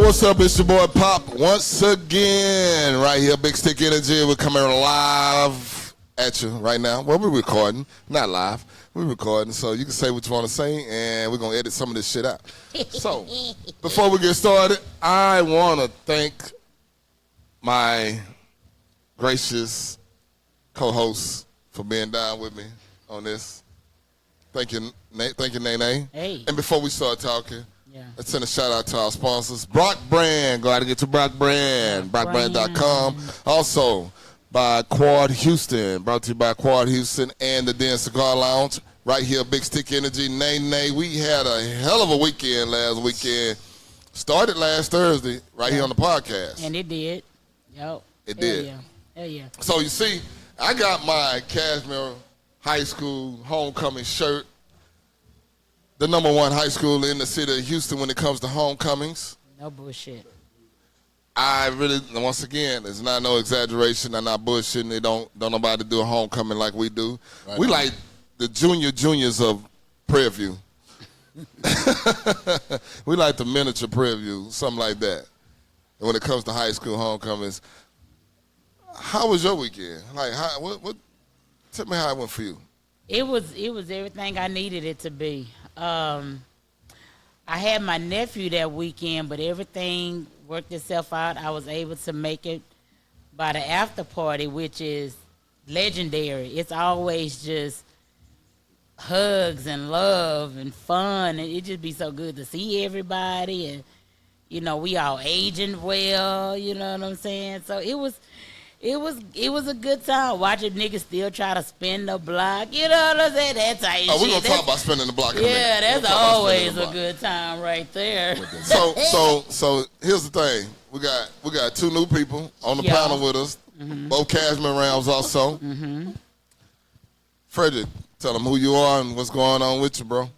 what's up? It's your boy Pop once again, right here, Big Stick Energy. We're coming live at you right now. Well, we're recording, not live. We're recording, so you can say what you want to say, and we're going to edit some of this shit out. So, before we get started, I want to thank my gracious co-host for being down with me on this. Thank you, Nene. Hey. And before we start talking, let's send a shout out to our sponsors. Brock Brand. Go out and get your Brock Brand. BrockBrand.com. Also, by Quad Houston. Brought to you by Quad Houston and the Den Cigar Lounge. Right here, Big Stick Energy. Nay. We had a hell of a weekend last weekend. Started last Thursday right here on the podcast. And it did. Yep. It did. Hell yeah. So you see, I got my Kashmere High School homecoming shirt. The #1 high school in the city of Houston when it comes to homecomings. No bullshit. I really, once again, it's not no exaggeration. I'm not bullshitting. They don't nobody do a homecoming like we do. Right we on. Like the juniors of Prairie View. We like the miniature Prairie View, something like that. And when it comes to high school homecomings, how was your weekend? Like, what? Tell me how it went for you. It was everything I needed it to be. I had my nephew that weekend, but everything worked itself out. I was able to make it by the after party, which is legendary. It's always just hugs and love and fun, and it just be so good to see everybody. And you know, we all aging well. You know what I'm saying? So it was a good time watching niggas still try to spin the block. You know what I'm saying? That type of shit. We're going to talk about spinning the block in a minute. Yeah, that's always a good time right there. So here's the thing. We got two new people on the panel with us. Mm-hmm. Both Kashmere Rams also. Mm-hmm. Frederick, tell them who you are and what's going on with you, bro.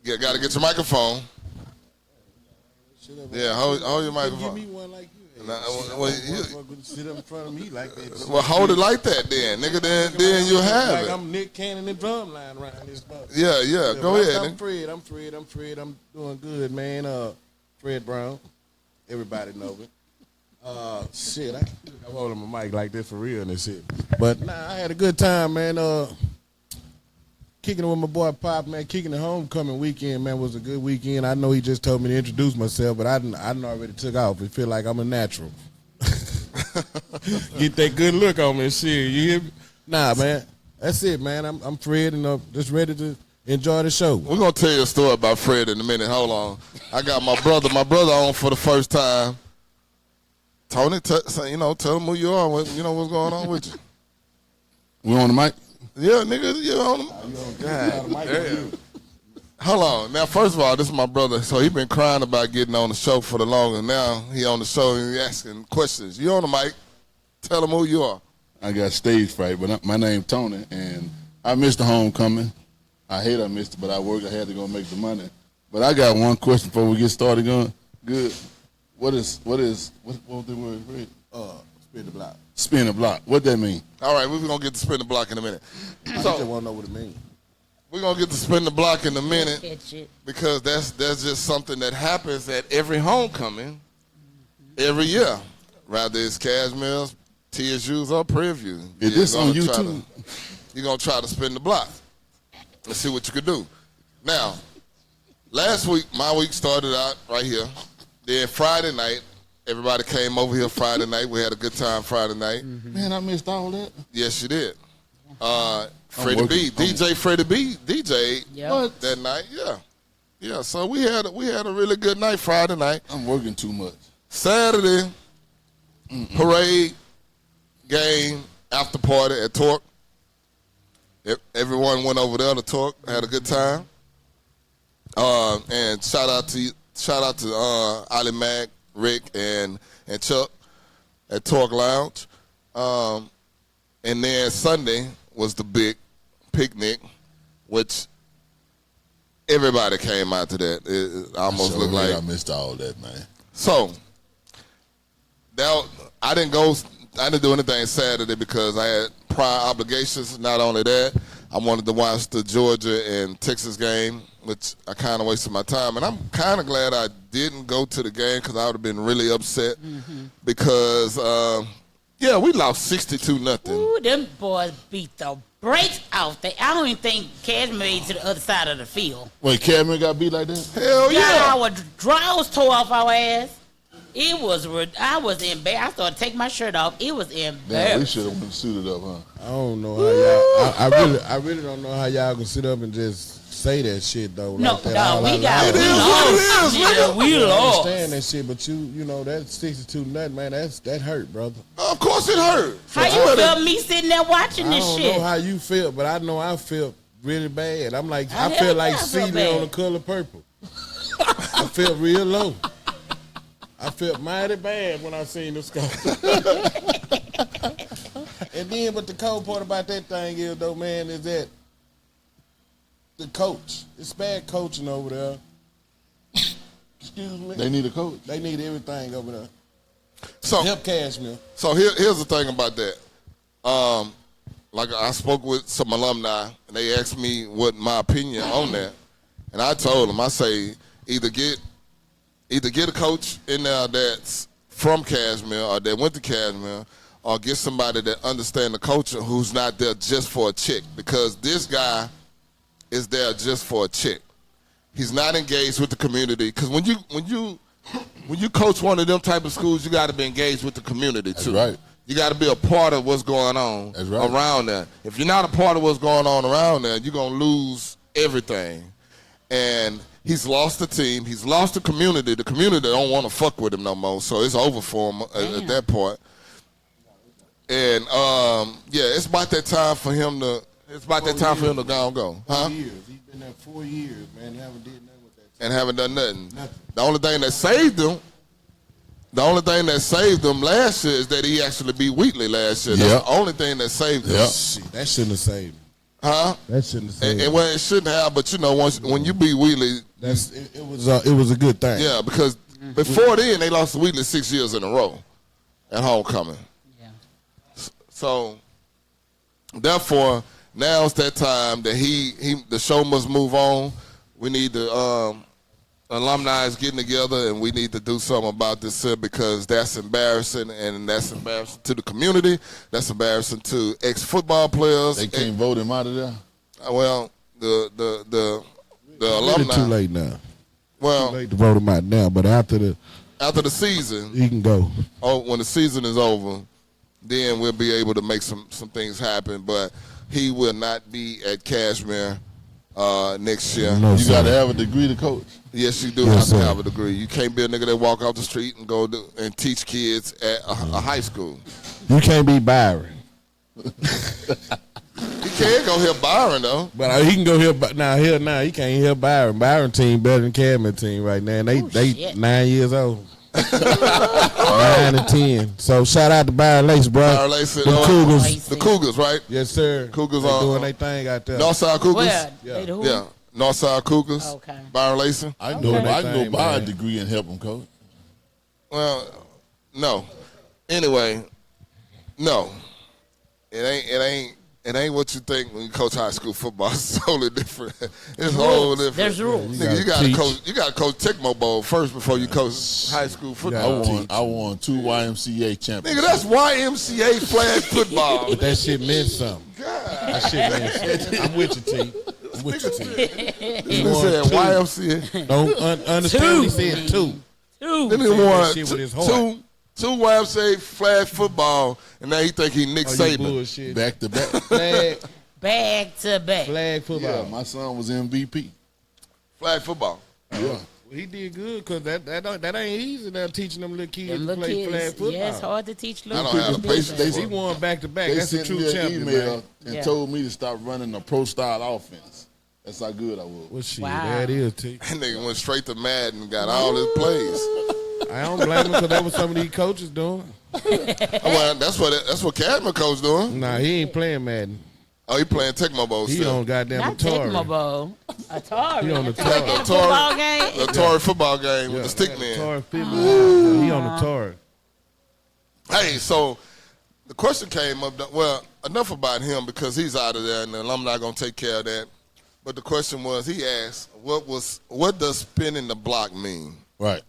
You got to get your microphone. Yeah, hold your microphone. Give me one like you. Sit up in front of me like that. Well, hold it like that then, nigga. Then you have like it. I'm Nick Cannon and drum line around this bus. Yeah. Go ahead. I'm Fred. I'm doing good, man. Fred Brown. Everybody knows it. Shit, I hold on my mic like this for real and this shit. But nah, I had a good time, man. Kicking it with my boy Pop, man. Kicking the homecoming weekend, man, was a good weekend. I know he just told me to introduce myself, but I didn't already took off. It feel like I'm a natural. Get that good look on me and shit. You hear me? Nah, man. That's it, man. I'm Fred and just ready to enjoy the show. We're going to tell you a story about Fred in a minute. Hold on. I got my brother on for the first time. Tony, tell him who you are. What's going on with you? We on the mic? Yeah, nigga, you on the mic. Hold on. Now, first of all, this is my brother. So he been crying about getting on the show for the longest. Now he on the show and he asking questions. You on the mic. Tell him who you are. I got stage fright, but my name Tony, and I missed the homecoming. I hate I missed it, but I worked. I had to go make the money. But I got one question before we get started going. Good. What was the word, Fred? Spin the block. Spin the block. What that mean? All right, we're going to get to spin the block in a minute. I just want to know what it means. We're going to get to spin the block in a minute because that's just something that happens at every homecoming every year. Rather it's Kashmere's, TSU's, or Prairie View. Is this on YouTube? You're going to try to spin the block. Let's see what you can do. Now, last week, my week started out right here. Then Friday night, everybody came over here Friday night. We had a good time Friday night. Mm-hmm. Man, I missed all that. Yes, you did. DJ Freddie B, DJ that night. Yeah. So we had a really good night Friday night. I'm working too much. Saturday, parade, game, after party at Torque. Everyone went over there to Torque, had a good time. And shout out to Ali Mac, Rick, and Chuck at Torque Lounge. And then Sunday was the big picnic, which everybody came out to that. It almost looked like I missed all that, man. So I didn't do anything Saturday because I had prior obligations. Not only that, I wanted to watch the Georgia and Texas game which I kind of wasted my time. And I'm kind of glad I didn't go to the game because I would have been really upset because, we lost 62-0. Ooh, them boys beat the brakes off. I don't even think Kashmere made it to the other side of the field. Wait, Kashmere got beat like that? Hell yeah. Yeah, our drawers tore off our ass. It was, I was embarrassed. I started taking my shirt off. It was Damn, we embarrassing. should have been suited up, huh? I don't know how y'all. I really don't know how y'all can sit up and just say that shit though. No, like that, no, we got It is what it is, Yeah, nigga. we I lost. understand that shit, but you know that 62-0, man. That hurt, brother. Of course it hurt. How you feel me sitting there watching I this don't shit? know how you feel, but I know I felt really bad. I'm like, I Hell feel yeah, like I feel Celia bad. on The Color Purple. I felt real low. I felt mighty bad when I seen the score. And then, but the cold part about that thing is, though, man, is that the coach. It's bad coaching over there. Excuse me. They need a coach. They need everything over there. So, Help Kashmere. so here's the thing about that. Like I spoke with some alumni, and they asked me what my opinion on that, and I told them, I say either get a coach in there that's from Kashmere or that went to Kashmere, or get somebody that understands the culture who's not there just for a check, because this guy is there just for a check. He's not engaged with the community, because when you coach one of them type of schools, you got to be engaged with the community too. That's right. You got to be a part of what's going on That's right. around there. If you're not a part of what's going on around there, you're gonna lose everything. And he's lost the team. He's lost the community. The community don't want to fuck with him no more. So it's over for him at that point. And it's about that time for him to. It's about that time for him to go. Huh? 4 years. He's been there 4 years, man. Haven't did nothing with that. And haven't done nothing. The only thing that saved him last year is that he actually beat Wheatley last year. That's Yeah. the only thing that saved him. Yeah. Shit, that shouldn't have saved him. Huh? That shouldn't have saved And him. well, it shouldn't have, but when you beat Wheatley, It was a good thing. yeah, because before then they lost to Wheatley 6 years in a row at homecoming. Yeah. So therefore, now it's that time that the show must move on. We need the alumni is getting together, and we need to do something about this here, because that's embarrassing, and that's embarrassing to the community. That's embarrassing to ex-football players. They can't vote him out of there. Well, the alumni. It's too late now. Well, Too late to vote him out now, but after after the season, he can go. when the season is over, then we'll be able to make some things happen. But he will not be at Kashmere next year. No, You got to have a degree to coach. Yes, you do Yes, have to sir. have a degree. You can't be a nigga that walk off the street and go and teach kids at a high school. You can't be Byron. He can't go hear Byron though. But he can go here. Now he can't hear Byron. Byron team better than Kashmere team right now. And they shit. 9 years old. 9 and 10. So shout out to Byron Lace, bro. Byron Lace, The Cougars. The Cougars, right? Yes, sir. Cougars they are doing their thing out there. Northside Cougars. Where? Yeah. They the who? Yeah, Northside Cougars. Okay. Byron Lacy. I can Doing go, their I can go thing, buy a man. degree and help him coach. Well, no. Anyway, no. It ain't what you think when you coach high school football. It's totally different. It's whole different. There's rules. Nigga, you gotta gotta teach. You gotta coach Tecmo Bowl first before you coach high school I football. Yeah. won 2 YMCA championships. Nigga, that's YMCA flag football. But that shit meant something. That shit meant something. I'm with you, T. I'm with you, T. He said YMCA. Don't understand. He said two. Two. Then he Said won that shit with his heart. two YMCA flag football, and now he think he Nick Oh, you Saban. bullshit. Back to back. Flag, Back to back. flag football. Yeah, my son was MVP. Flag football. Yeah. Well, he did good because that ain't easy now teaching them little kids Them to little play flag kids. football. Yeah, it's hard to teach I little don't have kids. the to do patience that. He won back to back. They That's a sent true me an champion, email man. and Yeah. told me to stop running a pro-style offense. That's how good I was. Well, shit, Wow. that is, T. That nigga went straight to Madden and got all his plays. I don't blame him because that was some of these coaches doing. Well, that's what Cadman coach doing. Nah, he ain't playing Madden. Oh, he playing Tecmo Bowl He still. on goddamn Not Atari. Tecmo Bowl. Atari. He on the Atari. Atari. Football game. The Atari football game with the stick Yeah, man. Atari football. He on the Atari. Hey, so the question came up. Well, enough about him because he's out of there, and the alumni gonna take care of that. But the question was, he asked, what does spinning the block mean? Right.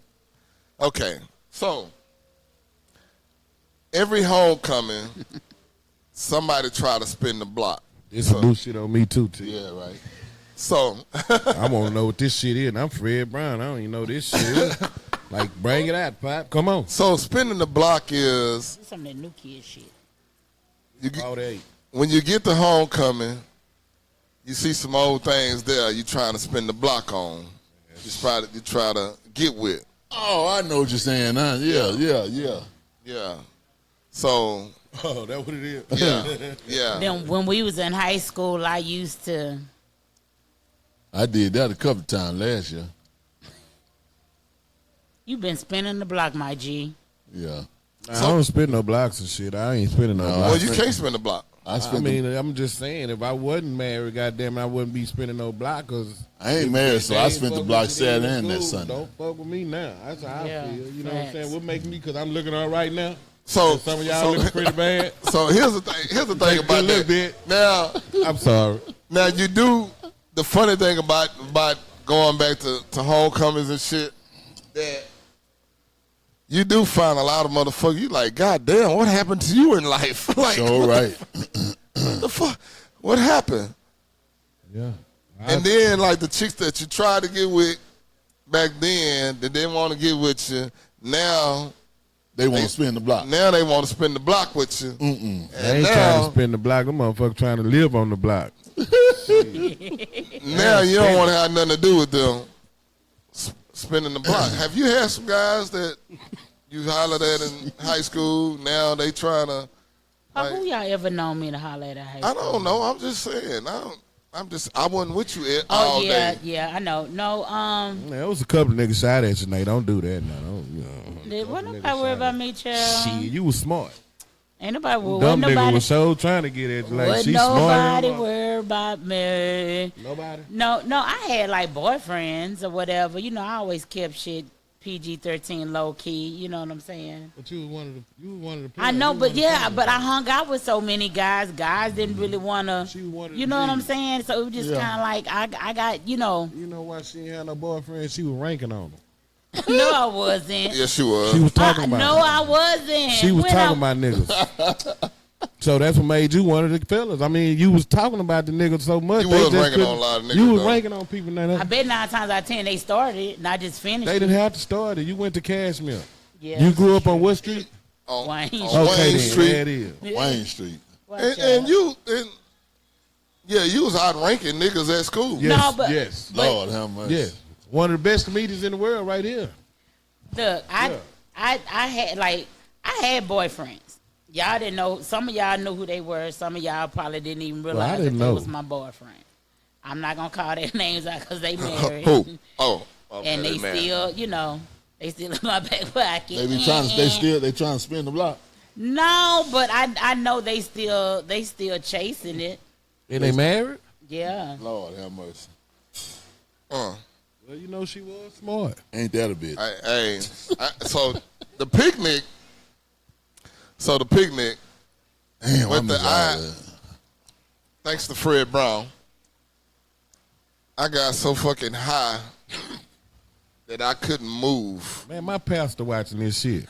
Okay, so every homecoming, somebody try to spin the block. It's some new shit on me too, T. Yeah, right. So I want to know what this shit is. And I'm Fred Brown. I don't even know this shit. Like, bring it out, Pop. Come on. So spinning the block is Some of that new kid shit. When you get to homecoming, you see some old things there. You trying to spin the block on. You try to get with. Oh, I know what you're saying. Huh? Yeah. So. Oh, that what it is? Yeah. Yeah. Then when we was in high school, I used to. I did that a couple times last year. You been spinning the block, my G. Yeah. I don't spin no blocks and shit. I ain't spinning no blocks. Well, you can't spin the block. I'm just saying, if I wasn't married, goddamn, I wouldn't be spinning no block. Cause I ain't married, so I spent the block Saturday and that Sunday. Don't fuck with me now. That's how I feel. You know what I'm saying? What makes me? Because I'm looking all right now. So some of y'all looking pretty bad. So here's the thing. Here's the thing about that. Bit. Now, I'm sorry. Now you do. The funny thing about going back to homecomings and shit, that you do find a lot of motherfuckers. You like, God damn, what happened to you in life? Like, sure, right. What the fuck? What happened? Yeah. And then like the chicks that you tried to get with back then that didn't want to get with you, now they want to spin the block. Now they want to spin the block with you. And they ain't trying to spin the block. Them motherfuckers trying to live on the block. Now you don't want to have nothing to do with them spinning the block. Have you had some guys that you hollered at in high school? Now they trying to. Like, who y'all ever known me to holler at high school? I don't know. I'm just saying. I wasn't with you all day. Yeah, I know. No, there was a couple of niggas shot at you, Nate. Don't do that now. Wasn't nobody worried about me, child? Shit, you was smart. Ain't nobody worried. Dumb nigga was so trying to get at you. Like, she's smart. Nobody worried about me. Nobody? No, I had like boyfriends or whatever. You know, I always kept shit PG-13 low key. You know what I'm saying? But you was one of the. I know, but I hung out with so many guys. Guys didn't really want to. You know what I'm saying? So it was just kind of like I got, you know. You know why she ain't had no boyfriend? She was ranking on them. No, I wasn't. Yes, she was. She was talking about. No, I wasn't. She was talking about niggas. So that's what made you one of the fellas. I mean, you was talking about the niggas so much. You was ranking on a lot of niggas. You was ranking on people. Now. I bet 9 times out of 10 they started, not just finished. They didn't have to start it. You went to Kashmere. Yeah. You grew up on what street? On Wayne Wayne Street. There it is. Wayne Street. And you was out ranking niggas at school. Yes, no, but yes. Lord, how much? Yeah. One of the best comedians in the world right here. Look, I had boyfriends. Y'all didn't know. Some of y'all knew who they were. Some of y'all probably didn't even realize that they was my boyfriend. I'm not gonna call their names out because they married. Who? Oh, okay, and they still, you know, they still in my back pocket. They trying to spin the block. No, but I know they still chasing it. And they married? Yeah. Lord, how much? Well, you know she was smart. Ain't that a bitch? So the picnic. Damn, with thanks to Fred Brown, I got so fucking high that I couldn't move. Man, my pastor watching this shit.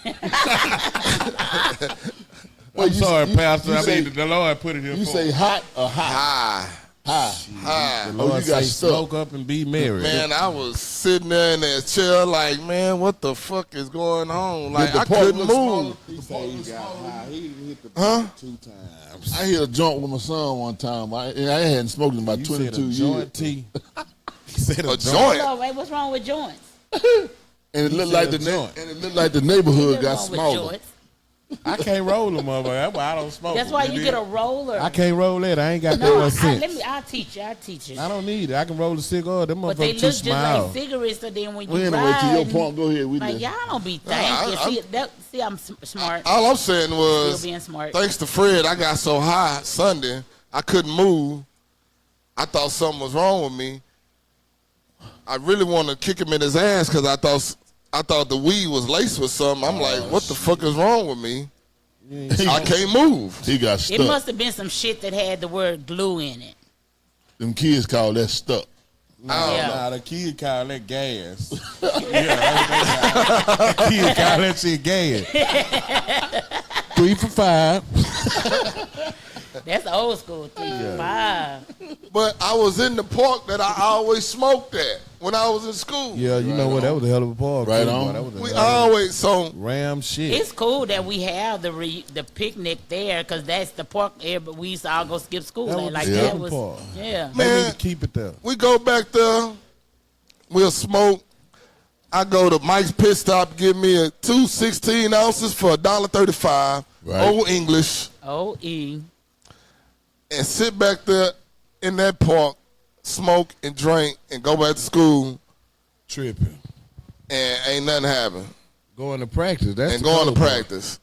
Well, I'm sorry, Pastor. The Lord put it here. You say hot or high? High. The Lord say smoke up and be married. Man, I was sitting there in that chair like, man, what the fuck is going on? Like, I couldn't move. He said he got high. He hit the 2 times. I hit a joint with my son one time. I hadn't smoked in about 22 years. Joint T. He said a joint. Oh, wait, what's wrong with joints? And it looked like the neighborhood got smaller. I can't roll them over. That's why I don't smoke. That's why you get a roller. I can't roll that. I ain't got that much sense. I'll teach you. I don't need it. I can roll a cigar. Them but they motherfuckers look too just small. like cigarettes. So then when you anyway, ride, to your point, go ahead. Like y'all don't be thinking. See, I'm smart. All I'm saying was, still being smart. Thanks to Fred, I got so high Sunday I couldn't move. I thought something was wrong with me. I really wanted to kick him in his ass because I thought the weed was laced with something. I'm like, what the fuck is wrong with me? I can't move. He got stuck. It must have been some shit that had the word glue in it. them kids call that stuck. Nah, the kid call that gas. The kid call that shit gas. 3 for $5. That's old school 3 for $5. But I was in the park that I always smoked at when I was in school. Yeah, you know what? That was a hell of a park. Right too, on. boy. That was a We hell of always so. a ram shit. It's cool that we have the picnic there because that's the park area, but we used to all go skip school. That and was like the that second was, part. yeah. They Man. need to keep it there. We go back there. We'll smoke. I go to Mike's Pit Stop, give me a 2 16 ounces for $1.35. Right. Old English. OE. And sit back there in that park, smoke and drink, and go back to school, Tripping. and ain't nothing happen. Going to practice. That's And the going to color part. practice.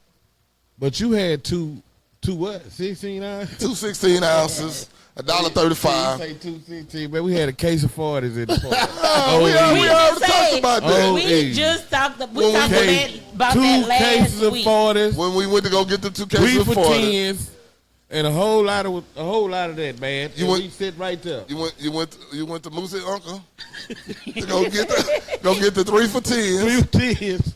But you had two what? 16 ounces? 2 16 ounces, $1.35. Say 216, but we had a case of 40s in the park. We already just talked say- about that. Oh, We hey. just talked about Well, about Two that last cases of week. 40s, When we went to go get the 2 3 cases of for 40. 10s, and a whole lot of that, man. You And went- we sit right there. You went to Moosey Uncle to go get the 3 for 10. 3 for 10s.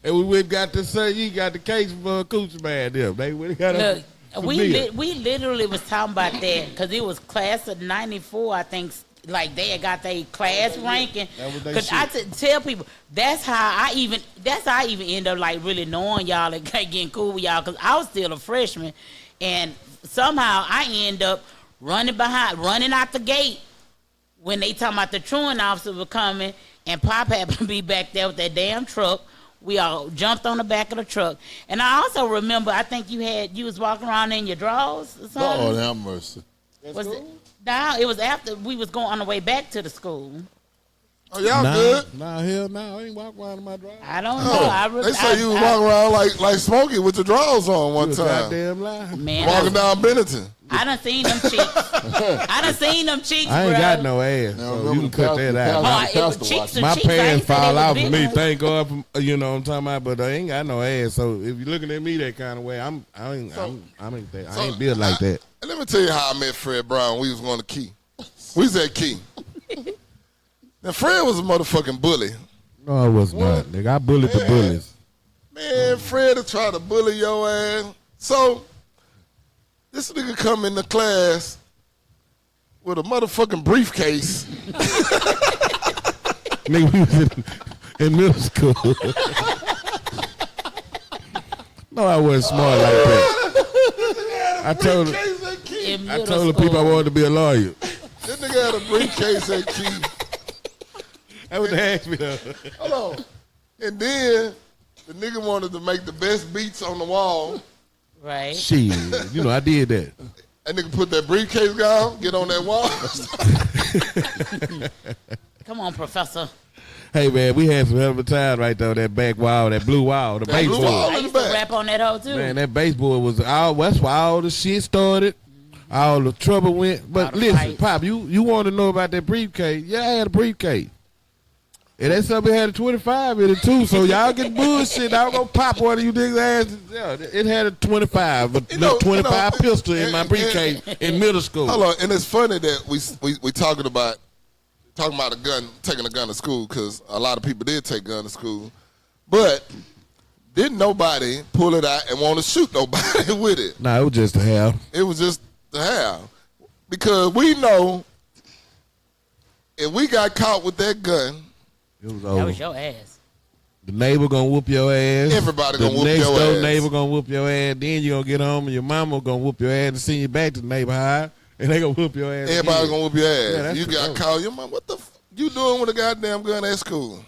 And we went and got the you got the case for Coochie Man them. They went and got Look, a we literally was talking about that because it was class of '94. I think like they had got their class ranking. That was they Because I tell people that's how I even end up like really knowing y'all and getting cool with y'all because I was still a freshman, and somehow I end up running out the gate when they talking about the truant officer was coming, and Pop happened to be back there with that damn truck. We all jumped on the back of the truck. And I also remember, I think you was walking around in your drawers or something. Lord have mercy. Was it? No, it was after we was going on the way back to the school. Oh, y'all good? Nah, hell no. I ain't walking around in my drive. I don't know. They say you was walking around like Smokey with your drawers on one You a time. goddamn lie. Man, Walking down Bennington. I done seen them cheeks. I ain't bro. got no ass, Now, so remember you can the cut pastor- that out. the Oh, pastor it was watching. cheeks to My cheeks. I ain't pants say they fall was out big for me. ones. Thank God for you know what I'm talking about, but I ain't got no ass. So if you're looking at me that kind of way, I ain't built like that. Let me tell you how I met Fred Brown. We was going to Key. We was at Key. Now, Fred was a motherfucking bully. No, I was not, nigga. I bullied the bullies. Man, Fred would try to bully your ass. So, this nigga come into class with a motherfucking briefcase. Nigga, we was in middle school. No, I wasn't smart like that. I told In I middle told the people I school. wanted to be a lawyer. This nigga had a briefcase at Key. That was they asked me though. Hold on. And then, the nigga wanted to make the best beats on the wall. Right. Shit, you know I did that. That nigga put that briefcase down, get on that wall. Come on, Professor. Hey man, we had some hell of a time right there. That back wall, that blue wall, the That blue baseboard. wall. I in used the to back. rap on that hoe too. Man, that baseboard was all. That's why all the shit started. All the trouble went. All But the listen, fights. Pop, you want to know about that briefcase? Yeah, I had a briefcase. And that something had a 25 in it too. So y'all get bullshit. I was gonna pop one of you niggas' ass. Yeah, it had a 25, a You know, 25 you know, pistol in my briefcase in middle school. Hold on, and it's funny that we talking about a gun, taking a gun to school, because a lot of people did take gun to school, but didn't nobody pull it out and want to shoot nobody with it. Nah, it was just a hell. It was just to have, because we know if we got caught with that gun, It was That over. was your ass. The neighbor gonna whoop your ass. Everybody gonna whoop The next your door ass. neighbor gonna whoop your ass. Then you gonna get home and your mama gonna whoop your ass and send you back to the neighborhood, and they gonna whoop your ass. everybody again. gonna whoop your ass. Yeah, that's You the got dope. caught. Your mom, what the you doing with a goddamn gun at school?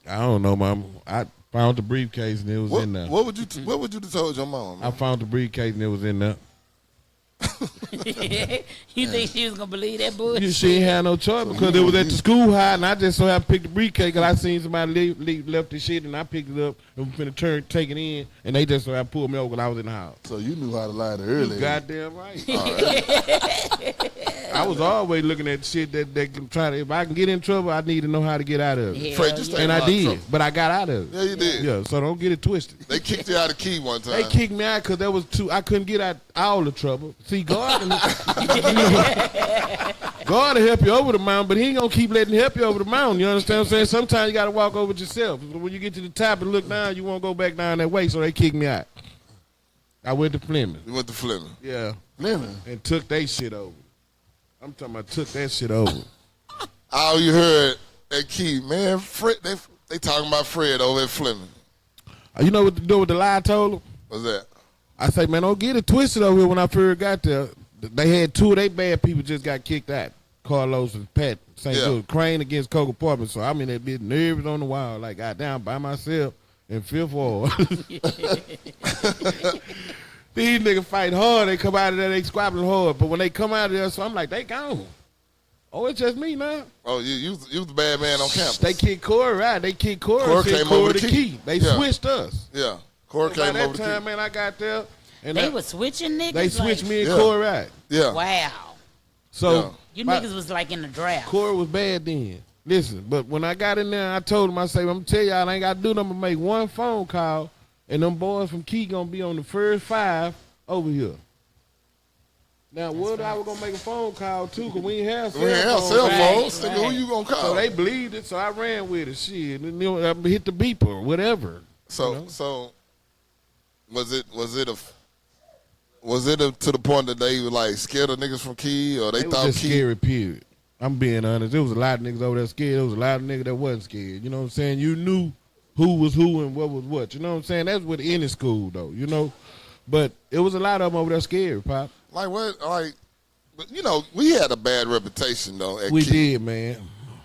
I don't know, mama. I found the briefcase and it was in there. What would you have told your mom? I found the briefcase and it was in there. You think she was gonna believe that bullshit? She ain't had no choice because it was at the schoolhouse, and I just so happened to pick the briefcase because I seen somebody left the shit, and I picked it up and was finna take it in, and they just so happened to pull me over when I was in the house. So you knew how to lie to early. Goddamn right. I was always looking at shit that can try to. If I can get in trouble, I need to know how to get out of it. Yeah, Fred, you stay And in a I lot of did, trouble. but I got out of it. Yeah, you did. Yeah, so don't get it twisted. They kicked you out of Key one time. They kicked me out because there was two. I couldn't get out all the trouble. See, God God will help you over the mountain, but he ain't gonna keep letting help you over the mountain. You understand what I'm saying? Sometimes you gotta walk over it yourself. When you get to the top and look down, you won't go back down that way, so they kicked me out. I went to Fleming. You went to Fleming. Yeah. Fleming. And took that shit over. I'm talking about took that shit over. All you heard that key, man, Fred, they talking about Fred over at Fleming. You know what to do with the lie I told him? What's that? I say, man, don't get it twisted over here. When I first got there, they had two of their bad people just got kicked out. Carlos and Pat St. Louis. Crane against Coke Apartment. So I'm in that bitch nervous on the wall, like goddamn by myself in fifth ward. These niggas fight hard. They come out of there, they squabbling hard. But when they come out of there, so I'm like, they gone. Oh, it's just me now. Oh, you the bad man on campus. They kicked Corey, right? They kicked Corey. Corey came over the key. They switched us. Yeah. Corey So came by over that the time, key. man, I got there. And They was switching niggas. They switched me and Yeah. Corey right. Yeah. Wow. So You niggas was like in the draft. Corey was bad then. Listen, but when I got in there, I told him, I say, I'm going to tell y'all, I ain't got to do nothing but make one phone call, and them boys from Key going to be on the first 5 over here. Now, what I was going to make a phone call, too, because we ain't have We ain't have cell cell phones. phones. Nigga, who you gonna call? So they believed it, so I ran with it. Shit, and, you know, I hit the beeper or whatever. So was it to the point that they were like scared of niggas from Key, or they It was thought just Key? scary, period. I'm being honest. There was a lot of niggas over there scared. There was a lot of niggas that wasn't scared. You know what I'm saying? You knew who was who and what was what. You know what I'm saying? That's with any school, though, you know? But it was a lot of them over there scared, Pop. Like what? Like, but you know, we had a bad reputation though. At We Key. did, man.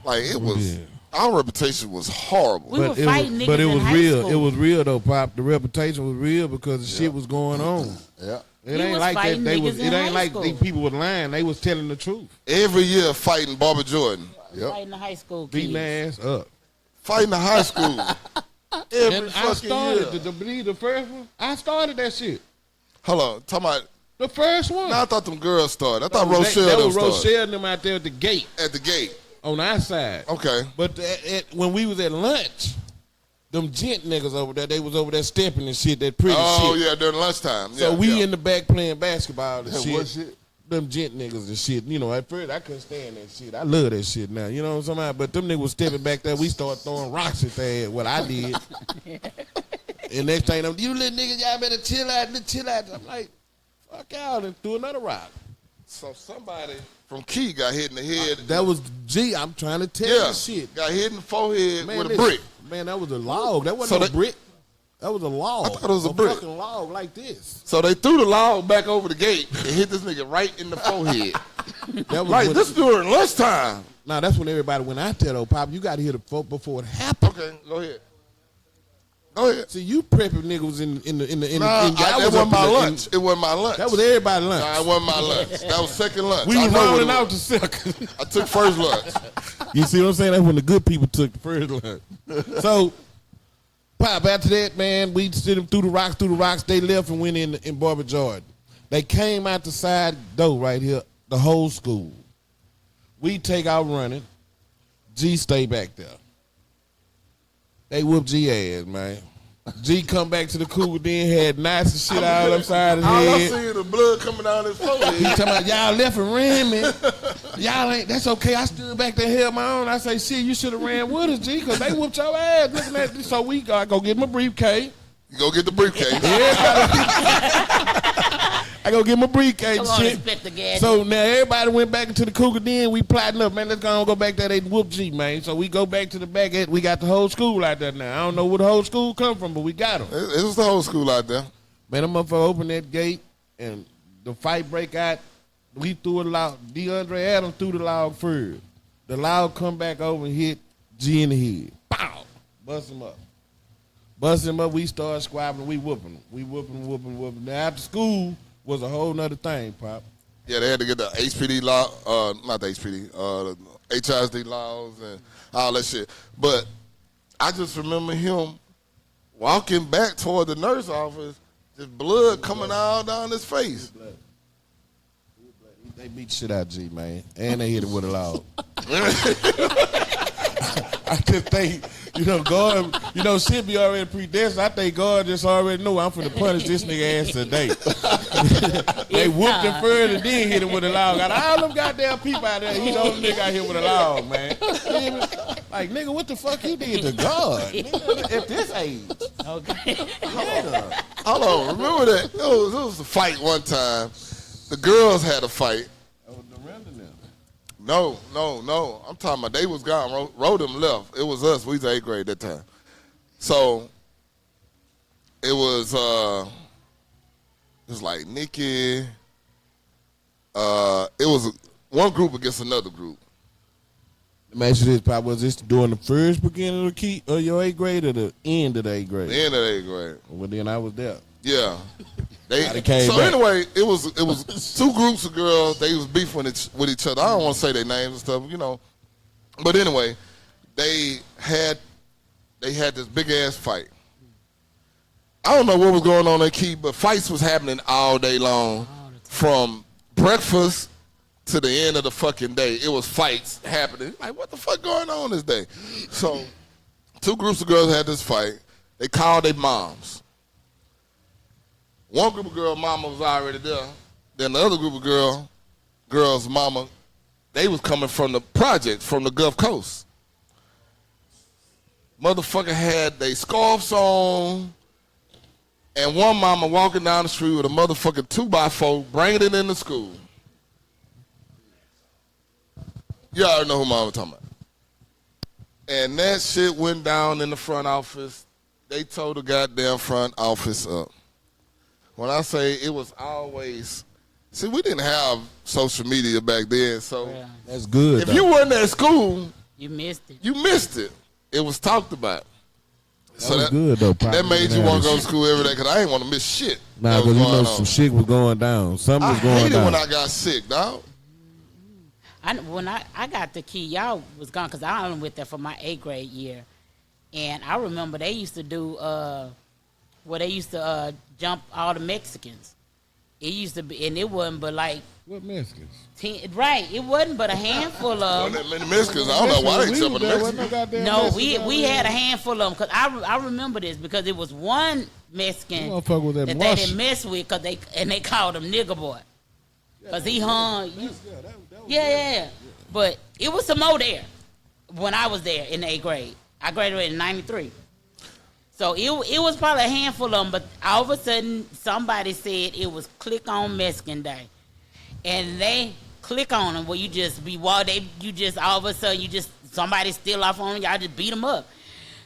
Like it was. did. Our reputation was horrible. We were it fighting was, niggas but it in was high real. school. It was real though, Pop. The reputation was real because the shit was going on. Yeah. It We ain't was like that. fighting They was. niggas It in ain't high like school. these people were lying. They was telling the truth. Every year fighting Barbara Jordan, Fighting the high school kids. Beating their ass up. fighting the high school. Every And I fucking started year. to believe the first one. I started that shit. Hold on, talking about. The first one. No, I thought them girls started. I thought That Rochelle was them started Rochelle and them out there at the gate at the gate. on our side. Okay. But when we was at lunch, them gent niggas over there, they was over there stepping and shit, that pretty Oh shit. yeah, during lunchtime. So Yeah, we yeah. in the back playing basketball and shit. What shit? Them gent niggas and shit. You know, at first I couldn't stand that shit. I love that shit now. You know what I'm talking about? But them niggas was stepping back there. We started throwing rocks at their head. What I did. And next thing, you little niggas, y'all better chill out. I'm like, fuck out, and threw another rock. So somebody from Key got hit in the head. That was G. I'm trying to tell you shit. Got hit in the forehead with a listen, brick. Man, that was a log. That wasn't So a brick. That was a log. I thought it was a brick. fucking log like this. So they threw the log back over the gate and hit this nigga right in the forehead. That was Like when, this during lunchtime. Now that's when everybody went out there though, Pop. You got to hear the folk before it happened. Okay, go ahead. Go ahead. See, you prepping niggas in the. Nah, that wasn't my lunch. It wasn't my lunch. That was everybody's lunch. Nah, it wasn't my lunch. That was second lunch. We I was know what rolling it out was. the second. I took first lunch. You see what I'm saying? That's when the good people took the first lunch. So, Pop, after that, man, we sent them through the rocks. They left and went in Barbara Jordan. They came out the side door right here, the whole school. We take out running. G stay back there. They whoop G ass, man. G come back to the cougar, then had knots and shit all upside his All I head. see is the blood coming down his He forehead. talking about y'all left and ran me. Y'all ain't. That's okay. I stood back there, held my own. I say, shit, you should have ran with us, G, because they whooped your ass. Looking at this, so we got go get my briefcase. You go get the briefcase. I go get my briefcase Come and on, shit. Inspector Gadget. So now everybody went back into the cougar. Then we plotting up, man. Let's go back there. They whoop G, man. So we go back to the back. We got the whole school out there now. I don't know where the whole school come from, but we got them. It was the whole school out there. Man, them motherfucker opened that gate and the fight break out. We threw a log. DeAndre Adams threw the log first. The log come back over and hit G in the head. Pow! Bust him up. We start squabbling. We whooping him. We whooping. Now after school was a whole nother thing, Pop. Yeah, they had to get the HPD law, not the HPD, the HISD laws and all that shit. But I just remember him walking back toward the nurse office, just blood coming all down his face. They beat shit out of G, man. And they hit it with a log. I just think, God, shit be already predestined. I think God just already knew I'm finna punish this nigga ass today. They whooped him first and then hit him with a log. Got all them goddamn people out there. He know the nigga out here with a log, man. Like, nigga, what the fuck he did to God? Nigga, at this age. Okay. Hold on, remember that? It was a fight one time. The girls had a fight. No. I'm talking about they was gone. Rodham left. It was us. We was 8th grade that time. So it was like Nikki. It was one group against another group. Let me ask you this, Pop. Was this during the first beginning of your 8th grade or the end of the 8th grade? The end of the 8th grade. Well, then I was there. Yeah. So back. anyway, it was two groups of girls. They was beefing with each other. I don't want to say their names and stuff, you know. But anyway, they had this big ass fight. I don't know what was going on in Key, but fights was happening all day long, from breakfast to the end of the fucking day. It was fights happening. Like, what the fuck going on this day? So, two groups of girls had this fight. They called their moms. One group of girls' mama was already there. Then the other group of girls' mama, they was coming from the project, from the Gulf Coast. Motherfucker had they scarves on, and one mama walking down the street with a motherfucking 2x4, bringing it into school. You already know who mama talking about. And that shit went down in the front office. They tore the goddamn front office up. When I say it was always, see, we didn't have social media back then, so Yeah. That's good. if you wasn't at school, You missed it. you missed it. It was talked about. That was good, though, Pop. That made you want to go to shit. school every day, because I ain't want to miss shit. Nah, that was because you going know on. some shit was going down. Something I was going hated down. when I got sick, dog. When I got the key, y'all was gone because I only went there for my 8th grade year, and I remember they used to do where they used to jump all the Mexicans. It used to be, and it wasn't but like What Mexicans? 10, right? It wasn't but a handful of Wasn't them. that many Mexicans? I don't know why they We jumping was the there, wasn't Mexicans. no goddamn No, Mexicans we out had a there. handful of them because I remember this because it was one Mexican That motherfucker was at that they Marsh. didn't mess with because they called him nigger boy because he hung. Yeah. But it was some more there when I was there in the 8th grade. I graduated in '93. So it was probably a handful of them, but all of a sudden somebody said it was Click On Mexican Day. And they click on them where you just be you just all of a sudden somebody steal off on them, y'all just beat them up.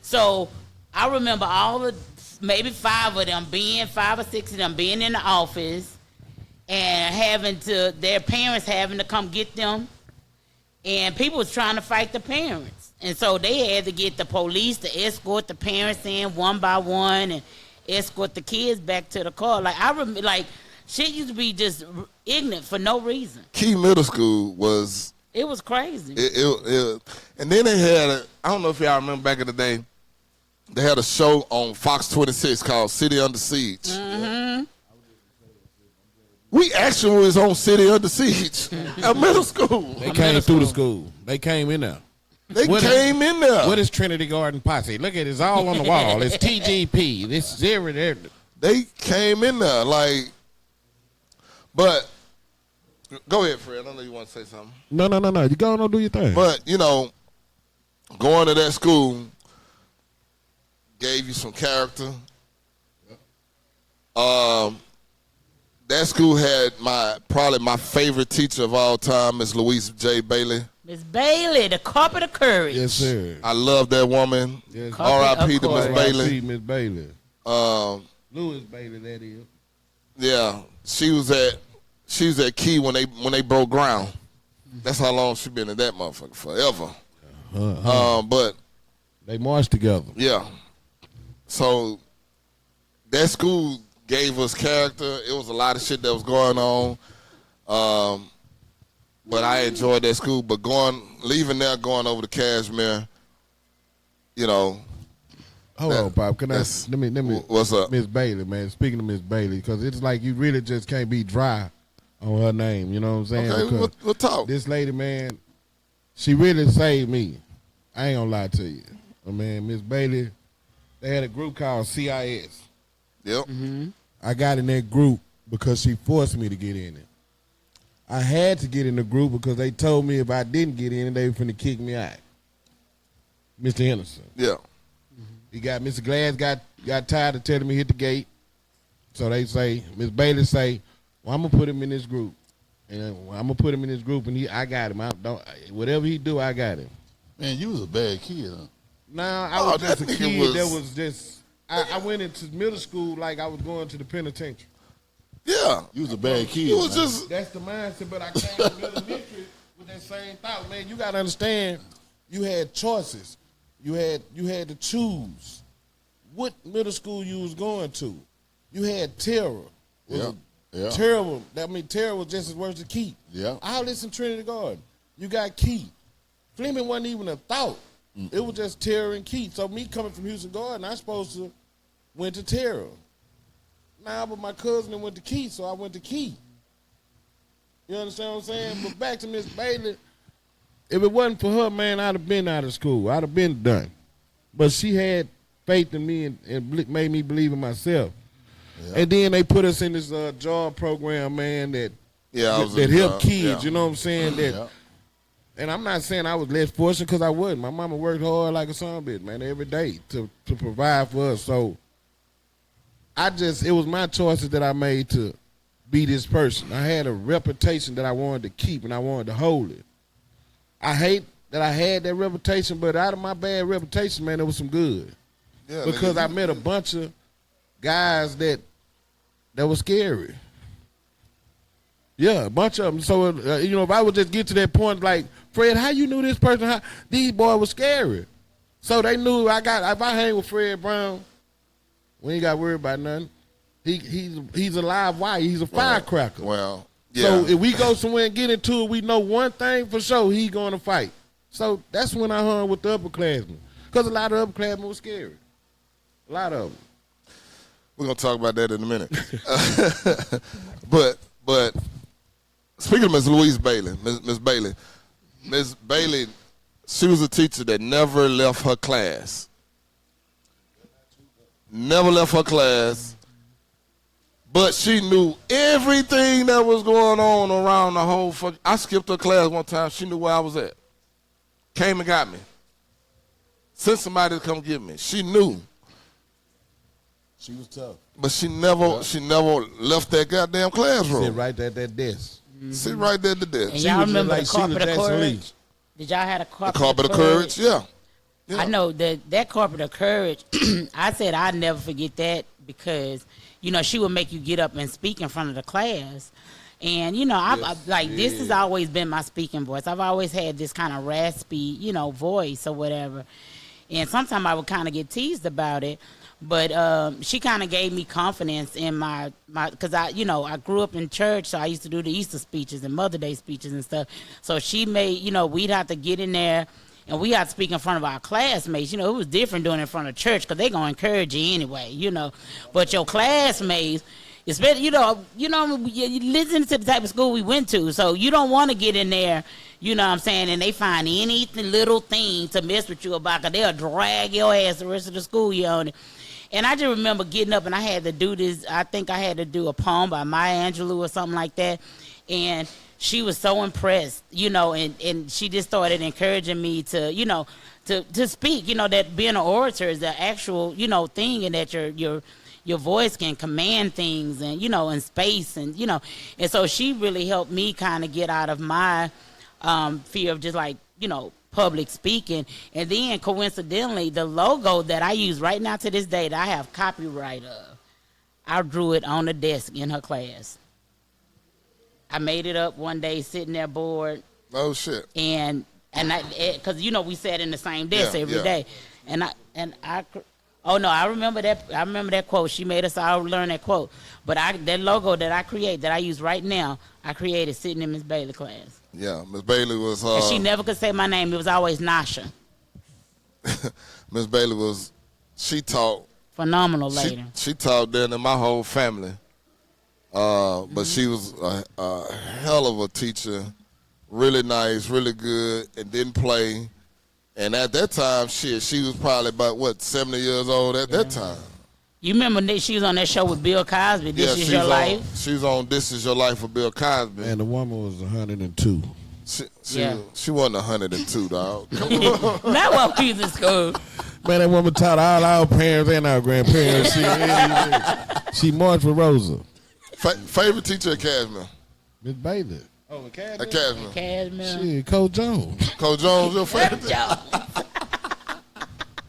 So I remember maybe 5 or 6 of them being in the office and their parents having to come get them. And people was trying to fight the parents. And so they had to get the police to escort the parents in one by one and escort the kids back to the car. Like, I remember, like, shit used to be just ignorant for no reason. Key Middle School was... It was crazy. And then they had, I don't know if y'all remember back in the day, they had a show on Fox 26 called City Under Siege. Mm-hmm. We actually was on City Under Siege at middle school. They came through the school. They came in there. They came in there. What is Trinity Garden Posse? Look at it. It's all on the wall. It's TGP. This is everything. They came in there, like, but, go ahead, Fred. I know you want to say something. No. You go on and do your thing. But, you know, going to that school gave you some character. That school had probably my favorite teacher of all time, Miss Louise J. Bailey. Miss Bailey, the carpet of courage. Yes, sir. I love that woman. Yes. R.I.P. to Miss courage. Bailey. Miss Bailey. Louis Bailey, that is. Yeah, she was at Key when they broke ground. That's how long she been in that motherfucker, forever. But They marched together. yeah, so that school gave us character. It was a lot of shit that was going on. But I enjoyed that school. But leaving there, going over to Kashmere, you know. Hold on, Pop. Can I? that's- Let me. What's up? Miss Bailey, man. Speaking of Miss Bailey, because it's like you really just can't be dry on her name. You know what I'm saying? Okay, Because we'll talk. this lady, man, she really saved me. I ain't gonna lie to you. Man, Miss Bailey, they had a group called CIS. Yep. I got in that group because she forced me to get in it. I had to get in the group because they told me if I didn't get in it, they were finna kick me out. Mr. Henderson. Yeah. He got Mr. Glass got tired of telling me hit the gate. So they say, Miss Bailey say, well, I'm gonna put him in this group. And I'm gonna put him in this group and I got him. Whatever he do, I got him. Man, you was a bad kid, huh? Nah, I was just a kid that was just I went into middle school like I was going to the penitentiary. Yeah. You was a bad kid. You was man. just That's the mindset, but I came from elementary with that same thought, man. You gotta understand, you had choices. You had to choose what middle school you was going to. You had terror. Yeah. Terrible. I mean, terror was just as worse as Keith. Yeah. I listened to Trinity Garden. You got Keith. Fleming wasn't even a thought. It was just terror and Keith. So me coming from Houston Garden, I supposed to went to terror. Nah, but my cousin went to Keith, so I went to Keith. You understand what I'm saying? But back to Miss Bailey, if it wasn't for her, man, I'd have been out of school. I'd have been done. But she had faith in me and made me believe in myself. Yeah. And then they put us in this job program, man, that helped kids. Yeah. You know what I'm saying? And I'm not saying I was less fortunate because I wasn't. My mama worked hard like a son bitch, man, every day to provide for us. So it was my choices that I made to be this person. I had a reputation that I wanted to keep and I wanted to hold it. I hate that I had that reputation, but out of my bad reputation, man, there was some good. Yeah, because I met a bunch of guys that was scary. Yeah, a bunch of them. So, if I would just get to that point, like, Fred, how you knew this person? These boys were scary. So they knew if I hang with Fred Brown, we ain't got to worry about nothing. He's a live wire. He's a firecracker. Well, yeah. So if we go somewhere and get into it, we know one thing for sure, he's going to fight. So that's when I hung with the upperclassmen. Because a lot of upperclassmen were scary. A lot of them. We're going to talk about that in a minute. But speaking of Miss Louise Bailey, Miss Bailey, she was a teacher that never left her class. Never left her class. But she knew everything that was going on around the whole I skipped her class one time. She knew where I was at. Came and got me. Sent somebody to come get me. She knew. She was tough. But she never left that goddamn classroom. Sit right there at that desk. Mm-hmm. Sit right there at the desk. And y'all remember the carpet of courage? Did y'all have a carpet of courage? Yeah. I know that carpet of courage, I said I'd never forget that because, she would make you get up and speak in front of the class. And, this has always been my speaking voice. I've always had this kind of raspy, voice or whatever. And sometimes I would kind of get teased about it. But she kind of gave me confidence in my because I grew up in church, so I used to do the Easter speeches and Mother Day speeches and stuff. So she made, we'd have to get in there and we had to speak in front of our classmates. It was different doing it in front of church because they're going to encourage you anyway, But your classmates, especially, you listen to the type of school we went to, so you don't want to get in there, you know what I'm saying, and they find any little thing to mess with you about because they'll drag your ass the rest of the school year on it. And I just remember getting up and I had to do this. I think I had to do a poem by Maya Angelou or something like that. And she was so impressed, and she just started encouraging me to, to speak, that being an orator is the actual, thing, and that your voice can command things and, in space and, And so she really helped me kind of get out of my fear of just like, public speaking. And then coincidentally, the logo that I use right now to this day that I have copyright of, I drew it on the desk in her class. I made it up one day sitting there bored. Oh shit. And because we sat in the same desk every day. And I remember that quote. She made us all learn that quote. But that logo that I create, that I use right now, I created sitting in Miss Bailey's class. Yeah, Miss Bailey was. And she never could say my name. It was always Nasha. Miss Bailey she taught. Phenomenal lady. She taught then in my whole family. But she was a hell of a teacher. Really nice, really good, and didn't play. And at that time, she was probably about, 70 years old at that time. You remember that she was on that show with Bill Cosby, This Is Your Life? She's on This Is Your Life with Bill Cosby. And the woman was 102. She wasn't 102, dog. Come on. That what we used in school. Man, that woman taught all our parents and our grandparents. She marched with Rosa. Favorite teacher at Kashmere? Miss Bailey. Oh, at Kashmere? At Kashmere. Cashmere. Shit, Coach Jones. Coach Jones, your favorite?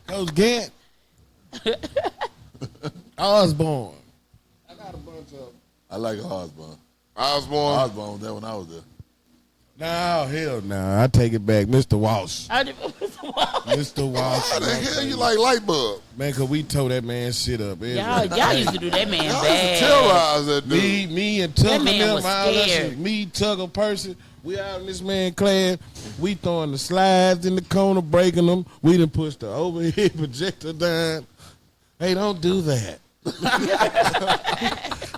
Coach Gant. Osborne. I got a bunch of them. I like Osborne. Osborne. Osborne was there when I was there. No, hell no. I take it back. Mr. Walsh. Mr. Walsh. How the hell you like light bulb? Man, because we tore that man shit up. Y'all used to do that man Y'all bad. used to terrorize that dude. Me and Tucker, That man was scared. me, Tucker, person. We out in this man class. We throwing the slides in the corner, breaking them. We done pushed the overhead projector down. Hey, don't do that.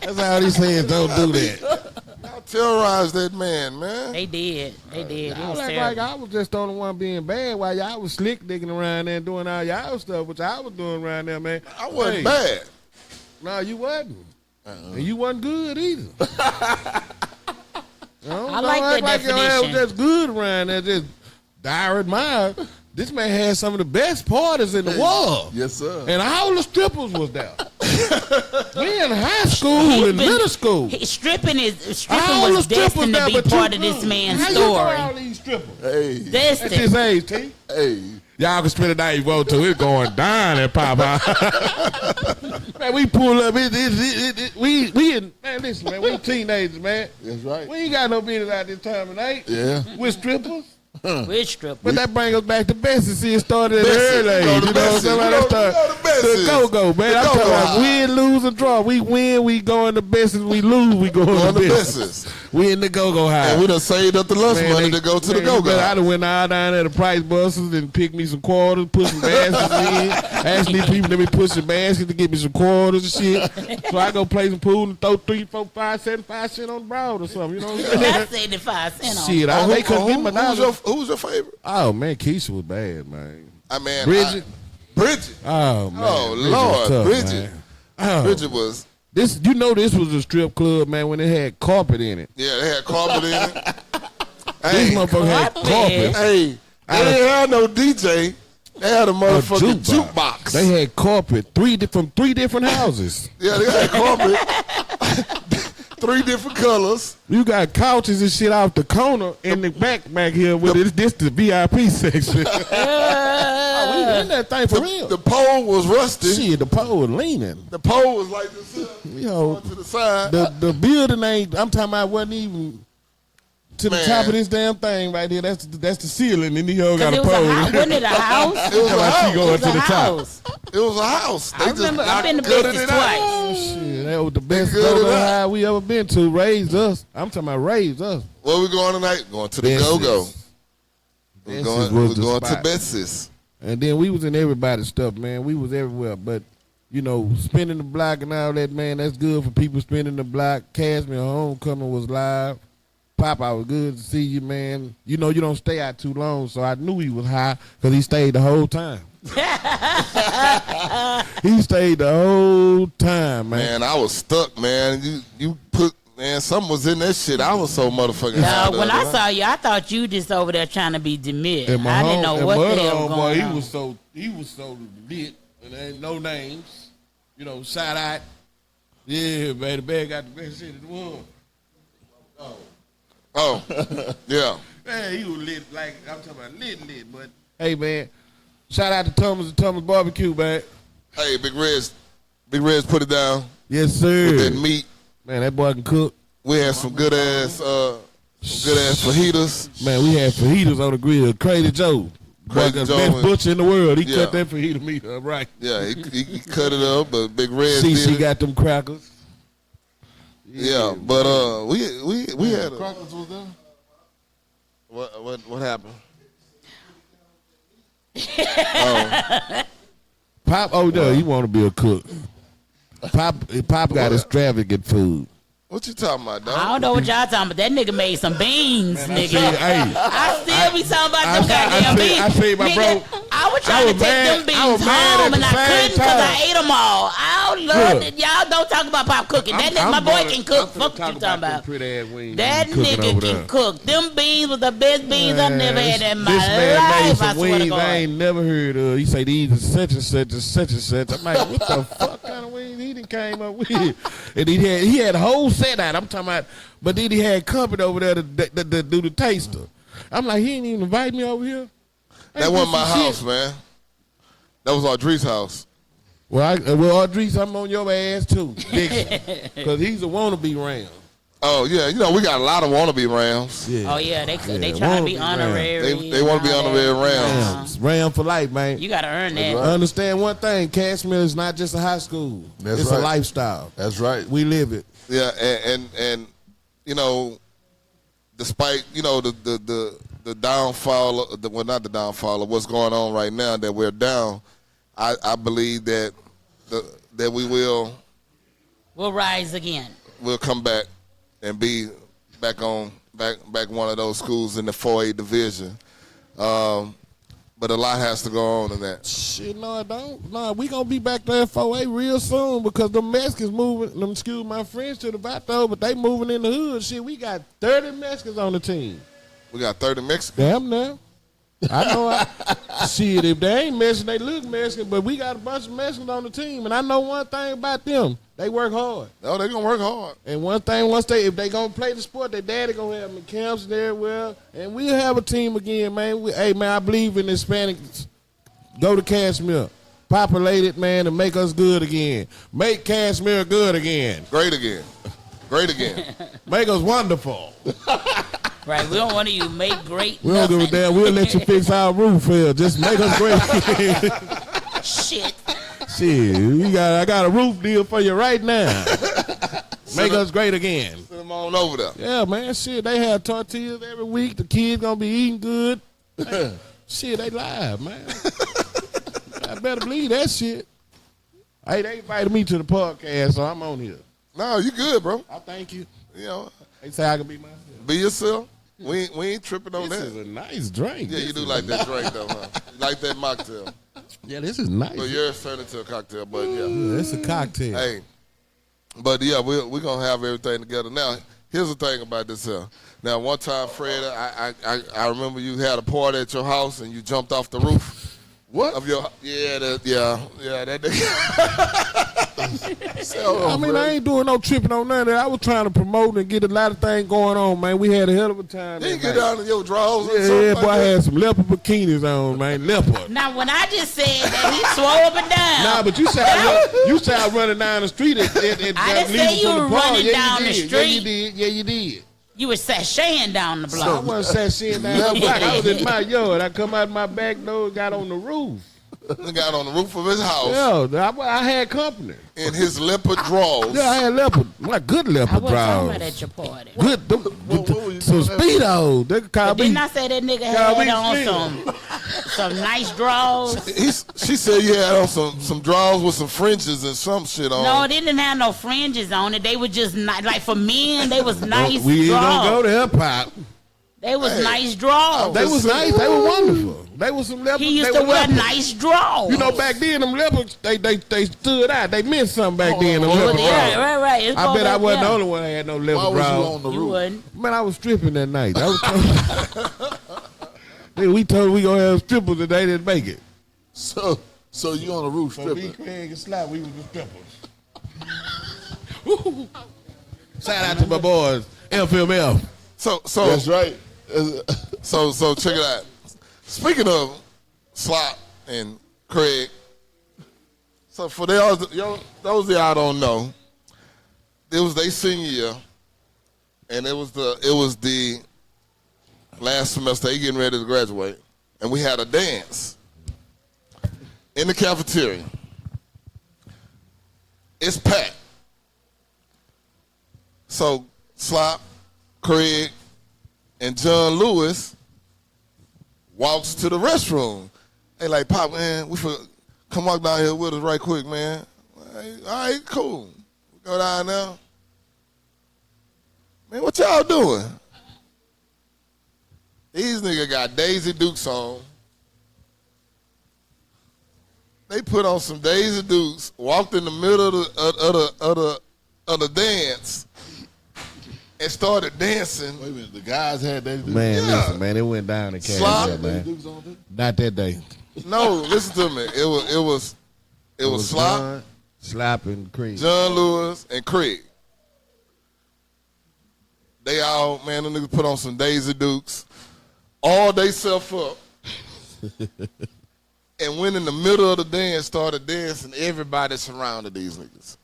That's all he says. Don't do that. Y'all terrorized that man. They did. It I was was terrible. like I was just the only one being bad while y'all was slick digging around there and doing all y'all stuff, which I was doing around there, man. I wasn't Hey, bad. No, you wasn't. And you wasn't good either. I like that your ass was definition. just good around there, just dire admired. This man had some of the best parties in the world. Yes, sir. And all the strippers was there. We in high school and middle school. Stripping All was the strippers destined to there, be but part you of this good. man's How you know story. all these strippers? Hey, At Destined. this age, T. hey. Y'all can spend the night you want to. It's going down at Popeye. Man, we pull up. Man, listen, man. We teenagers, man. That's right. We ain't got no business out this time of night. Yeah. With strippers. Which stripper? But that brings us back to Bessie. See, it started at the Bessie. early age. Go to You know what I'm Bessie. saying? We That go to started Bessie. the go-go, man. The I'm talking go-go about high. win, lose, and draw. We win, we go in the Bessie. We lose, we go Going in to the Bessie's. Bessie. We in the go-go high. And we done saved up the lunch money to go to the go-go. I done went all down there to Price Busters and pick me some quarters, put some baskets in. Ask these people to me push some baskets to get me some quarters and shit. So I go play some pool and throw 3, 4, 5, 75 cent on the broad or something. You know what I'm saying? That's 75 cents on. Shit, they couldn't get my dollars. Who was your favorite? Oh man, Keisha was bad, man. I mean, Bridget. Bridget. Oh man. Oh, Bridget Lord, was tough, Bridget. man. Oh. Bridget was. This, you know, this was a strip club, man, when it had carpet in it. Yeah, they had carpet in it. This Hey, motherfucker had Carpet. carpet. hey, they didn't have no DJ. They had a motherfucking jukebox. They had carpet from three different houses. Yeah, they had carpet. 3 different colors. You got couches and shit off the corner in the back here with it. This the VIP section. We in that thing for real. The pole was rusty. Shit, the pole was leaning. The pole was like this. Yo, Going to the side. the building ain't. I'm talking about wasn't even to the Man. top of this damn thing right here. That's the ceiling, and the hoe got It a was a pole. house. Wasn't it a house? It was a house. She going It was to a the top. house. It was a house. They I remember. I've been to gutted Bessie it out. twice. Shit, that was the best good at go-go that. high we ever been to. Raised us. I'm talking about raised us. Where we going tonight? Going to the Bessie's. go-go. We're Bessie's going, was we're the going to spot. Bessie's. And then we was in everybody's stuff, man. We was everywhere. But, you know, spinning the block and all that, man, that's good for people spinning the block. Kashmere Homecoming was live. Pop, I was good to see you, man. You know, you don't stay out too long, so I knew he was high because he stayed the whole time. He stayed the whole time, man. Man, I was stuck, man. You put, man, something was in that shit. I was so motherfucking high. When I saw you, I thought you just over there trying to be demure. And I didn't know what the hell was going on. He was so lit, and there ain't no names. You know, shout out. Yeah, man, the bag got the best shit in the world. Oh, yeah. Man, he was lit, like, I'm talking about lit, but. Hey, man, shout out to Thomas and Thomas Barbecue, man. Hey, Big Reds put it down Yes, sir. with that meat. Man, that boy can cook. We had some good ass fajitas. Man, we had fajitas on the grill. Crazy Joe. Crazy Boy, the Joe best and- butcher in the world. He Yeah. cut that fajita meat up right. Yeah, he cut it up, but Big Reds CC did it. got them crackers. Yeah, but we had a, Crockers was there? what happened? Pop, no, he want to be a cook. Pop got extravagant food. What you talking about, dog? I don't know what y'all talking about. That nigga made some beans, nigga. Hey, I still be talking about them goddamn beans. I say, my Nigga, bro, I was trying to take them beans home and I couldn't because I ate them all. I don't love it. Y'all don't talk about Pop cooking. That nigga, my boy can cook. Fuck you talking about. Pretty ass wings that nigga can cook. Them beans was the best beans I never had in my this man life. made some I swear to wings God. I ain't never heard of. He say these are such and such and such and such. I'm like, what the fuck kind of wings he done came up with? And he had a whole set out. I'm talking about, but then he had company over there to do the taster. I'm like, he ain't even invite me over here. That wasn't my house, man. That was Audrey's house. Well, Audrey's, I'm on your ass too, Dixon, because he's a wannabe Ram. Oh yeah, you know we got a lot of wannabe Rams. Yeah. Oh yeah, they try to be honorary. They want to be honorary Rams. Ram for life, man. You gotta earn that. I understand one thing: Kashmere is not just a high school. It's a lifestyle. That's right. We live it. Yeah, and you know, despite you know the downfall, well not the downfall of what's going on right now that we're down, I believe that we'll rise again. We'll come back and be back one of those schools in the 4A division. But a lot has to go on in that. Shit, no, it don't. No, we gonna be back there at 4A real soon because the Mexicans moving. Excuse my French to the Vato, but they moving in the hood. Shit, we got 30 Mexicans on the team. We got 30 Mexicans. Damn now. I know. Shit, if they ain't Mexican, they look Mexican. But we got a bunch of Mexicans on the team, and I know one thing about them: they work hard. Oh, they gonna work hard. And one thing, if they gonna play the sport, their daddy gonna have them in camps and everywhere, and we'll have a team again, man. Hey, man, I believe in Hispanics. Go to Kashmere, populate it, man, and make us good again. Make Kashmere good again. Great again. Great again. Make us wonderful. Right, we don't want you to make great. We don't give a damn. We'll let you fix our roof here. Just make us great. Shit. Shit, I got a roof deal for you right now. Make us great again. Send them on over there. Yeah, man. Shit, they have tortillas every week. The kids gonna be eating good. Man, shit, they live, man. I better believe that shit. Hey, they invited me to the podcast, so I'm on here. No, you good, bro. I thank you. You know, They say I can be myself. be yourself. We ain't tripping on This that. is a nice drink. Yeah, you do like that drink though, huh? You like that mocktail. Yeah, this is nice. Well, yours turned into a cocktail, but yeah. Yeah, it's a cocktail. Hey, but yeah, we're gonna have everything together. Now, here's the thing about this here. Now, one time, Fred, I remember you had a party at your house and you jumped off the roof. What? Of your that nigga. I mean, I ain't doing no tripping on none of that. I was trying to promote and get a lot of things going on, man. We had a hell of a time. You that get night. down in your drawers. Yeah, boy, I had some leopard bikinis on, man. Leopard. Now, when I just said that, he swore up and down. Nah, but you said running down the street. I didn't say you were running down the street. Yeah, you did. Yeah, you did. You were sashaying down the block. I wasn't sashaying down the block. I was in my yard. I come out my back door and got on the roof. He got on the roof of his house Yeah, I had company. in his leopard drawers. Yeah, I had leopard. My good I leopard wasn't talking drawers. about at your party. Good. Some speedos. They could call me. Didn't I say that nigga had on some nice drawers? She said you had on some drawers with some fringes and some shit on. No, they didn't have no fringes on it. They were just like for men. They was nice We ain't gonna go drawers. to hip hop. They was nice drawers. They was nice. They were wonderful. They was some leopards. He used they to were wear leopards. nice drawers. You know, back then them leopards, they stood out. They meant something back then. Them leopard Yeah, drawers. right. It's I bet I wasn't the yeah. only one that had no Why leopard was you drawers. on the You roof? wouldn't. Man, I was stripping that night. Then we told we gonna have strippers and they didn't make it. So you on the roof So me, stripping? Craig, and Slap, we was the strippers. Shout out to my boys, FMF. So That's right. So check it out. Speaking of Slop and Craig, so for those of y'all don't know, it was their senior year, and it was the last semester. They getting ready to graduate, and we had a dance in the cafeteria. It's packed. So Slop, Craig, and John Lewis walks to the restroom. They like, Pop, man, come walk down here with us right quick, man. All right, cool. We go down there. Man, what y'all doing? These niggas got Daisy Dukes on. They put on some Daisy Dukes, walked in the middle of the dance, and started dancing. Wait a minute, the guys had that. Man, Yeah. listen, man, it went down in Slop. Kashmere, man. Not that day. No, listen to me. It was Slop, John, Slop, and Creed. John Lewis, and Craig. They all, man, them niggas put on some Daisy Dukes, all they self up, and went in the middle of the dance, started dancing. Everybody surrounded these niggas.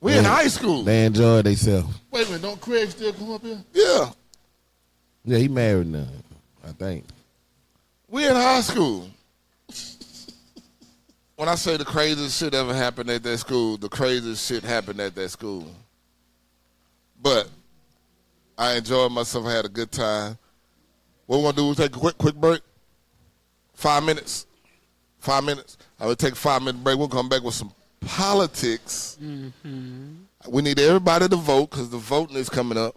We in high school. They enjoyed themselves. Wait a minute, don't Craig still come up here? Yeah, Yeah, he married now, I think. we in high school. When I say the craziest shit ever happened at that school, the craziest shit happened at that school. But I enjoyed myself. I had a good time. What we're going to do is take a quick break. 5 minutes. 5 minutes. I will take a 5-minute break. We'll come back with some politics. We need everybody to vote because the voting is coming up.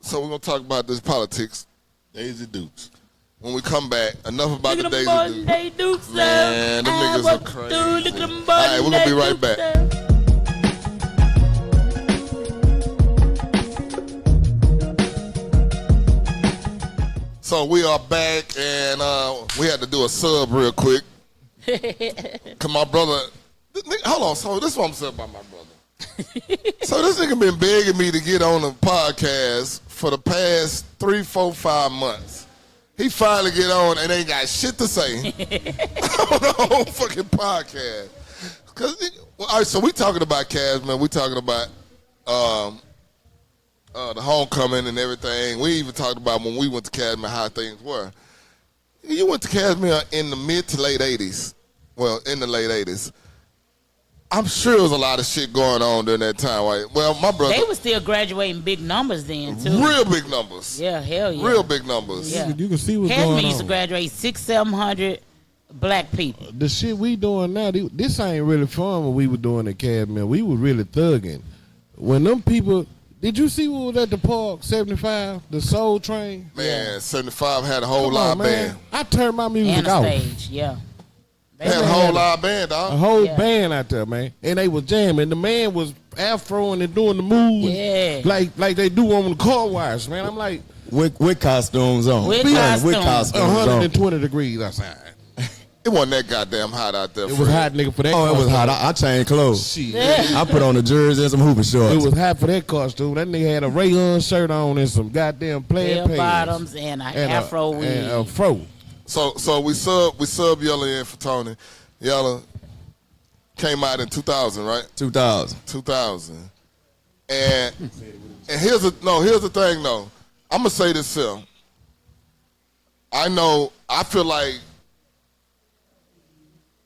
So we're going to talk about this politics. Daisy Dukes. When we come back, enough about the Look at Daisy them boys, Dukes. they Dukes. Man, them niggas are crazy. Look at them boys, All right, we're going to be right they back. Dukes. So we are back, and we had to do a sub real quick. Cause my brother, hold on. So this is what I'm saying about my brother. So this nigga been begging me to get on a podcast for the past 3, 4, 5 months. He finally get on and ain't got shit to say on the whole fucking podcast. All right, so we talking about Cass, man. We talking about the homecoming and everything. We even talked about when we went to Kashmere how things were. You went to Kashmere in the mid to late 80s. Well, in the late 80s. I'm sure there was a lot of shit going on during that time. Right? Well, my brother. They were still graduating big numbers then, too. Real big numbers. Yeah, hell yeah. Real big numbers. Yeah. You can see what's Kashmere going used to on. graduate 600-700 black people. The shit we doing now, this ain't really fun what we were doing at Kashmere. We were really thugging. When them people, did you see what was at the park, 75, the Soul Train? Man, 75 had a whole Come live on, man. band. I turned my music And a off. stage, yeah. They Had a were- whole live band, A dog. whole Yeah. band out there, man. And they was jamming. The man was afroing and doing the moves. Yeah. Like they do on the car wash, man. I'm like, With costumes on. With Yeah, costumes. With costumes on. 120 degrees outside. It wasn't that goddamn hot out there. It was hot, nigga, for that Oh, it was costume. hot. I changed clothes. Shit. I put on a jersey and some hooping shorts. It was hot for that costume. That nigga had a Ray-Ban shirt on and some goddamn plaid Bell pants. bottoms and an And afro wig. And a fro. So we sub Yella in for Tony. Yella came out in 2000, right? 2000. 2000. And here's the thing though. I'm gonna say this here. I feel like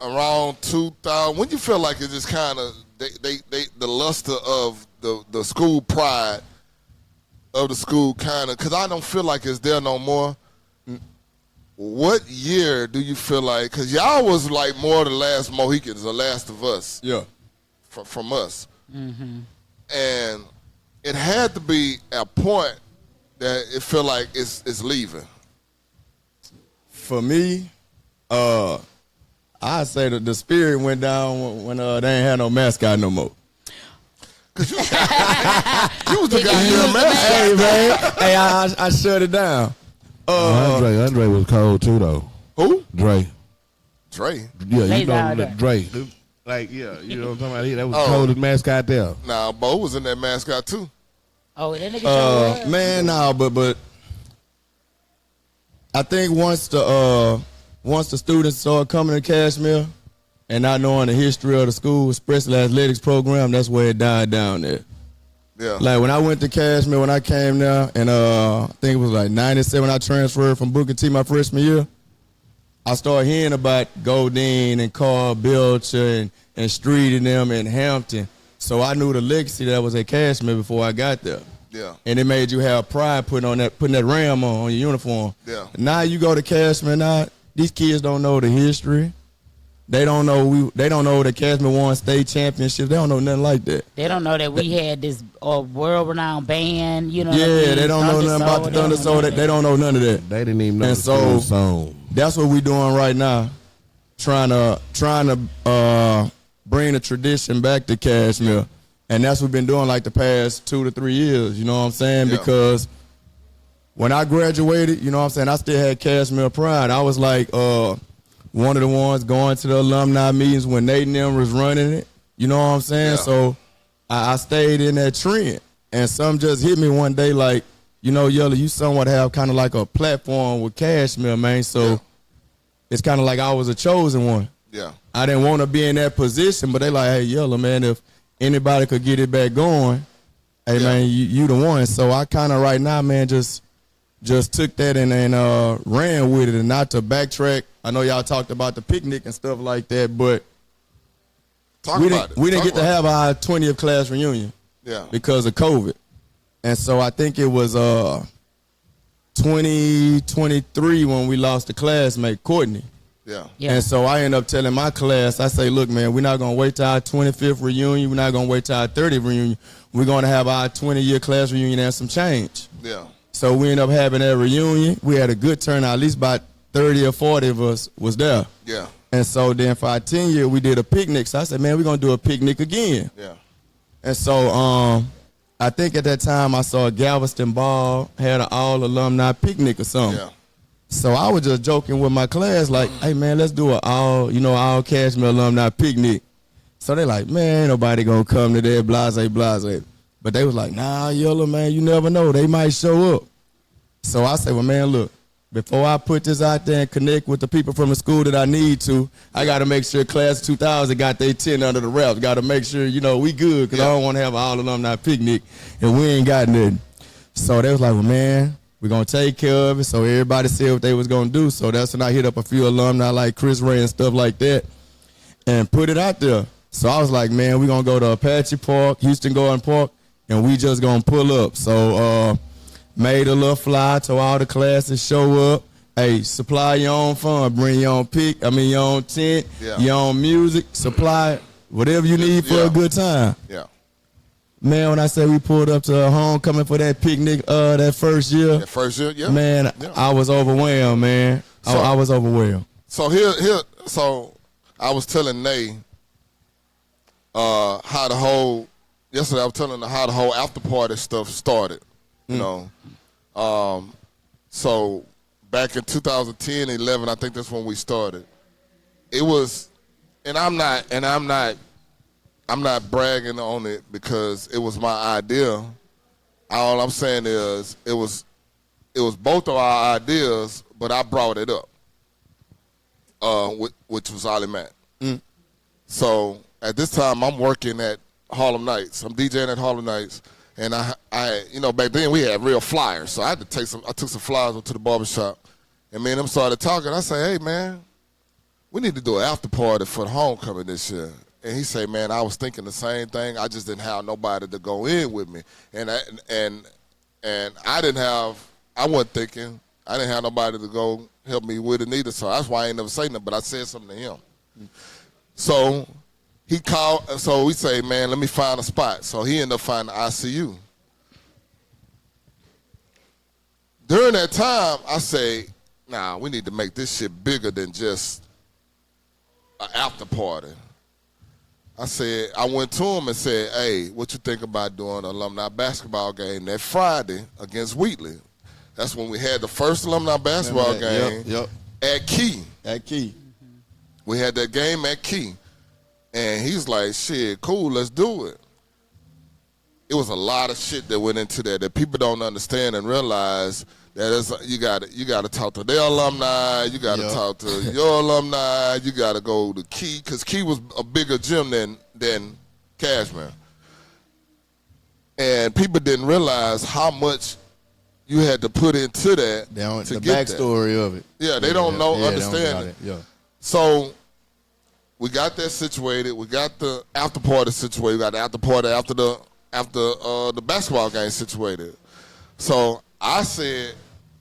around 2000, when you feel like it's just kind of the luster of the school pride of the school kind of, because I don't feel like it's there no more. What year do you feel like, because y'all was like more the last Mohicans, the last of us, Yeah. from us. And it had to be a point that it feel like it's leaving. For me, I say that the spirit went down when they ain't had no mascot no more. Cause you was the goddamn mascot. Hey, man. Hey, I shut it down. Andre was cold too, though. Who? Dre. Dre. Yeah, Lazy you know Eye Dre. Like, yeah, you know what I'm talking about? That was the Oh. coldest mascot there. Nah, Bo was in that mascot too. Oh, that nigga sure was. Man, nah, but I think once the students started coming to Kashmere and not knowing the history of the school, especially athletics program, that's where it died down there. Yeah. Like when I went to Kashmere, when I came there, and I think it was like 97, I transferred from Booker T my freshman year. I started hearing about Godine and Carl Belcher and Street and them in Hampton. So I knew the legacy that was at Kashmere before I got there. Yeah. And it made you have pride putting that ram on your uniform. Yeah. Now you go to Kashmere now, these kids don't know the history. They don't know the Kashmere won state championships. They don't know nothing like that. They don't know that we had this world-renowned band, you know what I Yeah, mean? they don't know nothing about the Thunder Soul. They don't know none of that. They didn't even know And the school so- song. That's what we doing right now, trying to bring the tradition back to Kashmere. And that's what we've been doing like the past 2 to 3 years, you know what I'm saying? Yeah. Because when I graduated, you know what I'm saying, I still had Kashmere pride. I was like one of the ones going to the alumni meetings when Nate and them was running it, you know what I'm saying? Yeah. So I stayed in that trend. And some just hit me one day like, you know, Yella, you somewhat have kind of like a platform with Kashmere, man. So it's kind of like I was a chosen one. Yeah. I didn't want to be in that position, but they like, hey, Yella, man, if anybody could get it back going, hey, man, you the one. So I kind of right now, man, just took that and ran with it. And not to backtrack, I know y'all talked about the picnic and stuff like that, but we didn't get to have our 20th class reunion because of COVID. And so I think it was 2023 when we lost the classmate, Courtney. Yeah. And so I ended up telling my class, I say, look, man, we're not going to wait till our 25th reunion. We're not going to wait till our 30th reunion. We're going to have our 20-year class reunion and some change. Yeah. So we ended up having that reunion. We had a good turnout. At least about 30 or 40 of us was there. Yeah. And so then for our 10-year, we did a picnic. So I said, man, we're going to do a picnic again. Yeah. And so I think at that time I saw Galveston Ball had an all-alumni picnic or something. Yeah. So I was just joking with my class, like, hey, man, let's do an all Kashmere alumni picnic. So they like, man, ain't nobody going to come to that, blase, blase. But they was like, nah, Yellow, man, you never know. They might show up. So I said, well, man, look, before I put this out there and connect with the people from the school that I need to, I got to make sure class of 2000 got their 10 under the wraps. Got to make sure, you know, we good because I don't want to have an all-alumni picnic and we ain't got nothing. So they was like, well, man, we're going to take care of it. So everybody said what they was going to do. So that's when I hit up a few alumni like Chris Ray and stuff like that and put it out there. So I was like, man, we're going to go to Apache Park, Houston Garden Park, and we just going to pull up. So made a little flyer to all the classes, show up. Hey, supply your own fund. Bring your own your own tent, your own music, supply whatever you need for a good time. Yeah. Man, when I say we pulled up to homecoming for that picnic that first year. That first year, yeah. Man, I was overwhelmed, man. So, I was overwhelmed. So so I was telling Nay yesterday I was telling her how the whole after party stuff started, you know. So back in 2010, 11, I think that's when we started. It was, and I'm not bragging on it because it was my idea. All I'm saying is it was both of our ideas, but I brought it up, which was Almeda. So at this time, I'm working at Harlem Nights. I'm DJing at Harlem Nights, and I back then we had real flyers, so I took some flyers up to the barbershop, and me and them started talking. I say, hey man, we need to do an after party for the homecoming this year. And he say, man, I was thinking the same thing. I just didn't have nobody to go in with me. And I wasn't thinking, I didn't have nobody to go help me with it neither. So that's why I ain't never say nothing, but I said something to him. So he called, so we say, man, let me find a spot. So he ended up finding the ICU. During that time, I say, nah, we need to make this shit bigger than just an after party. I went to him and said, hey, what you think about doing an alumni basketball game that Friday against Wheatley? That's when we had the first alumni basketball game at Key. At Key. We had that game at Key. And he's like, shit, cool, let's do it. It was a lot of shit that went into that people don't understand and realize that you got to talk to their alumni, you got to talk to your alumni, you got to go to Key, because Key was a bigger gym than Kashmere. And people didn't realize how much you had to put into that to get the backstory of it. Yeah, they don't understand it. Yeah. So we got that situated. We got the after party situated. We got the after party after the basketball game situated. So I said,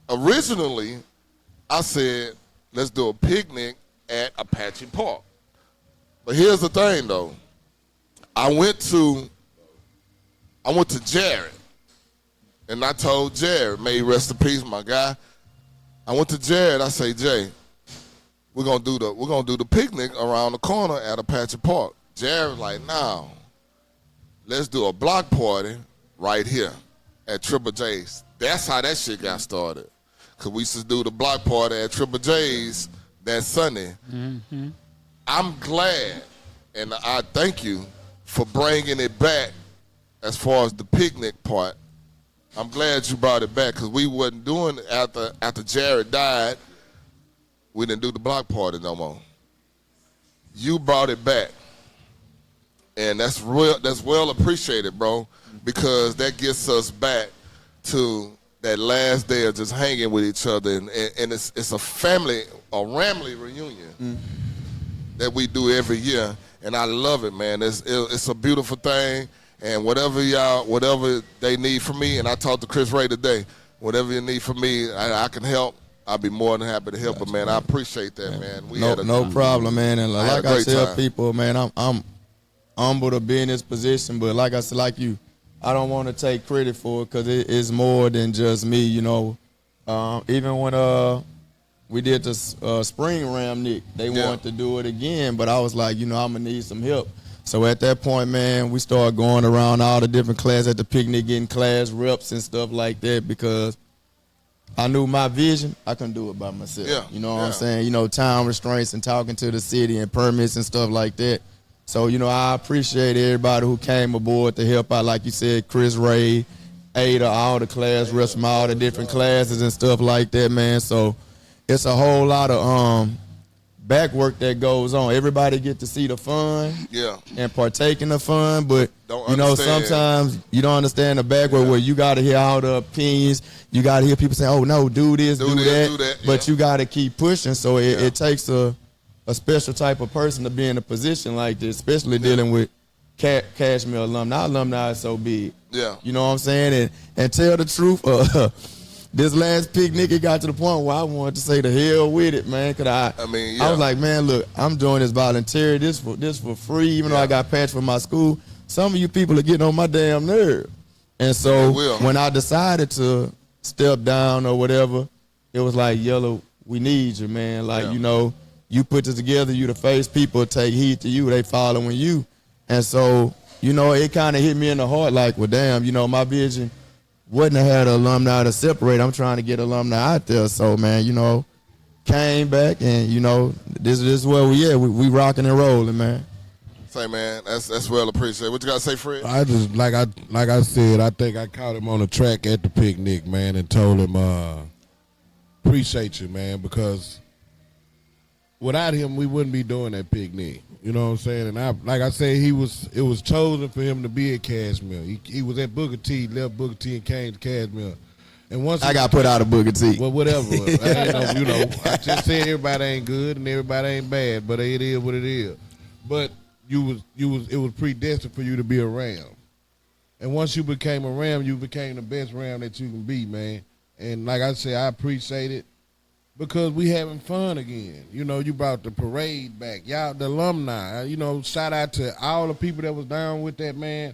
originally, let's do a picnic at Apache Park. But here's the thing, though. I went to Jared, and I told Jared, may he rest in peace, my guy. I went to Jared. I say, Jay, we're gonna do the picnic around the corner at Apache Park. Jared's like, no, let's do a block party right here at Triple J's. That's how that shit got started. Cause we used to do the block party at Triple J's that Sunday. Mm-hmm. I'm glad, and I thank you for bringing it back as far as the picnic part. I'm glad you brought it back because we wasn't doing it after Jared died. We didn't do the block party no more. You brought it back, and that's well appreciated, bro, because that gets us back to that last day of just hanging with each other, and it's a Ramily reunion that we do every year, and I love it, man. It's a beautiful thing. And whatever they need from me, and I talked to Chris Ray today, whatever you need from me, I can help. I'll be more than happy to help. But man, I appreciate that, man. No problem, man. And like I tell time. people, man, I'm humble to be in this position. But like I said, like you, I don't want to take credit for it because it's more than just me, you know. Even when we did the spring ram, Nick, they wanted to do it again, but I was like, you know, I'm gonna need some help. So at that point, man, we started going around all the different classes at the picnic, getting class reps and stuff like that because I knew my vision. I couldn't do it by myself. Yeah. You know what I'm saying? You know, time restraints and talking to the city and permits and stuff like that. So, you know, I appreciate everybody who came aboard to help out, like you said, Chris Ray, Ada, all the class reps from all the different classes and stuff like that, man. So it's a whole lot of back work that goes on. Everybody get to see the fun and partake in the fun, but you know, sometimes you don't understand the back work where you got to hear all the opinions. You got to hear people say, oh, no, do this, do that. But you got to keep pushing. So it takes a special type of person to be in a position like this, especially dealing with Kashmere alumni. Our alumni is so big. Yeah. You know what I'm saying? And tell the truth, this last picnic, it got to the point where I wanted to say the hell with it, man. Cause I was like, man, look, I'm doing this voluntary, this for free, even though I got patched for my school. Some of you people are getting on my damn nerve. And so when I decided to step down or whatever, it was like, Yellow, we need you, man. Like, you know, you put this together, you the face, people take heed to you, they following you. And so, you know, it kind of hit me in the heart like, well, damn, you know, my vision wouldn't have had alumni to separate. I'm trying to get alumni out there. So, man, you know, came back and, you know, this is where we at. We rocking and rolling, man. Say, man, that's well appreciated. What you got to say, Fred? I just, like I said, I think I caught him on the track at the picnic, man, and told him, appreciate you, man, because without him, we wouldn't be doing that picnic. You know what I'm saying? And like I said, it was chosen for him to be at Kashmere. He was at Booker T, left Booker T and came to Kashmere. And once I got put out of Booker T. Well, whatever. I just said everybody ain't good and everybody ain't bad, but it is what it is. But it was predestined for you to be a Ram. And once you became a Ram, you became the best Ram that you can be, man. And like I said, I appreciate it. Because we having fun again. You know, you brought the parade back. Y'all, the alumni, you know, shout out to all the people that was down with that, man.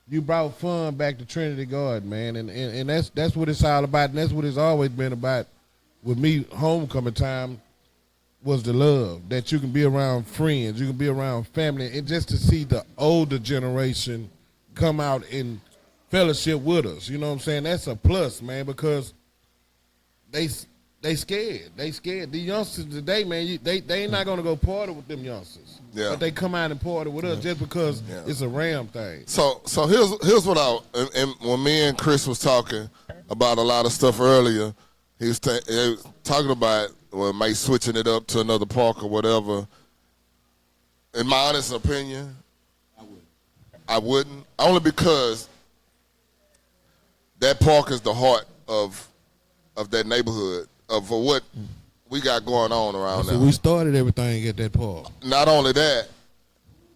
You brought fun back to Trinity Garden, man. And that's what it's all about. And that's what it's always been about with me. Homecoming time was the love. That you can be around friends. You can be around family. And just to see the older generation come out and fellowship with us. You know what I'm saying? That's a plus, man, because they scared. They scared. The youngsters today, man, they ain't not going to go party with them youngsters. Yeah. But they come out and party with us just because it's a Ram thing. So here's what and when me and Chris was talking about a lot of stuff earlier, he was talking about maybe switching it up to another park or whatever. In my honest opinion, I wouldn't. Only because that park is the heart of that neighborhood. Of what we got going on around there. We started everything at that park. Not only that,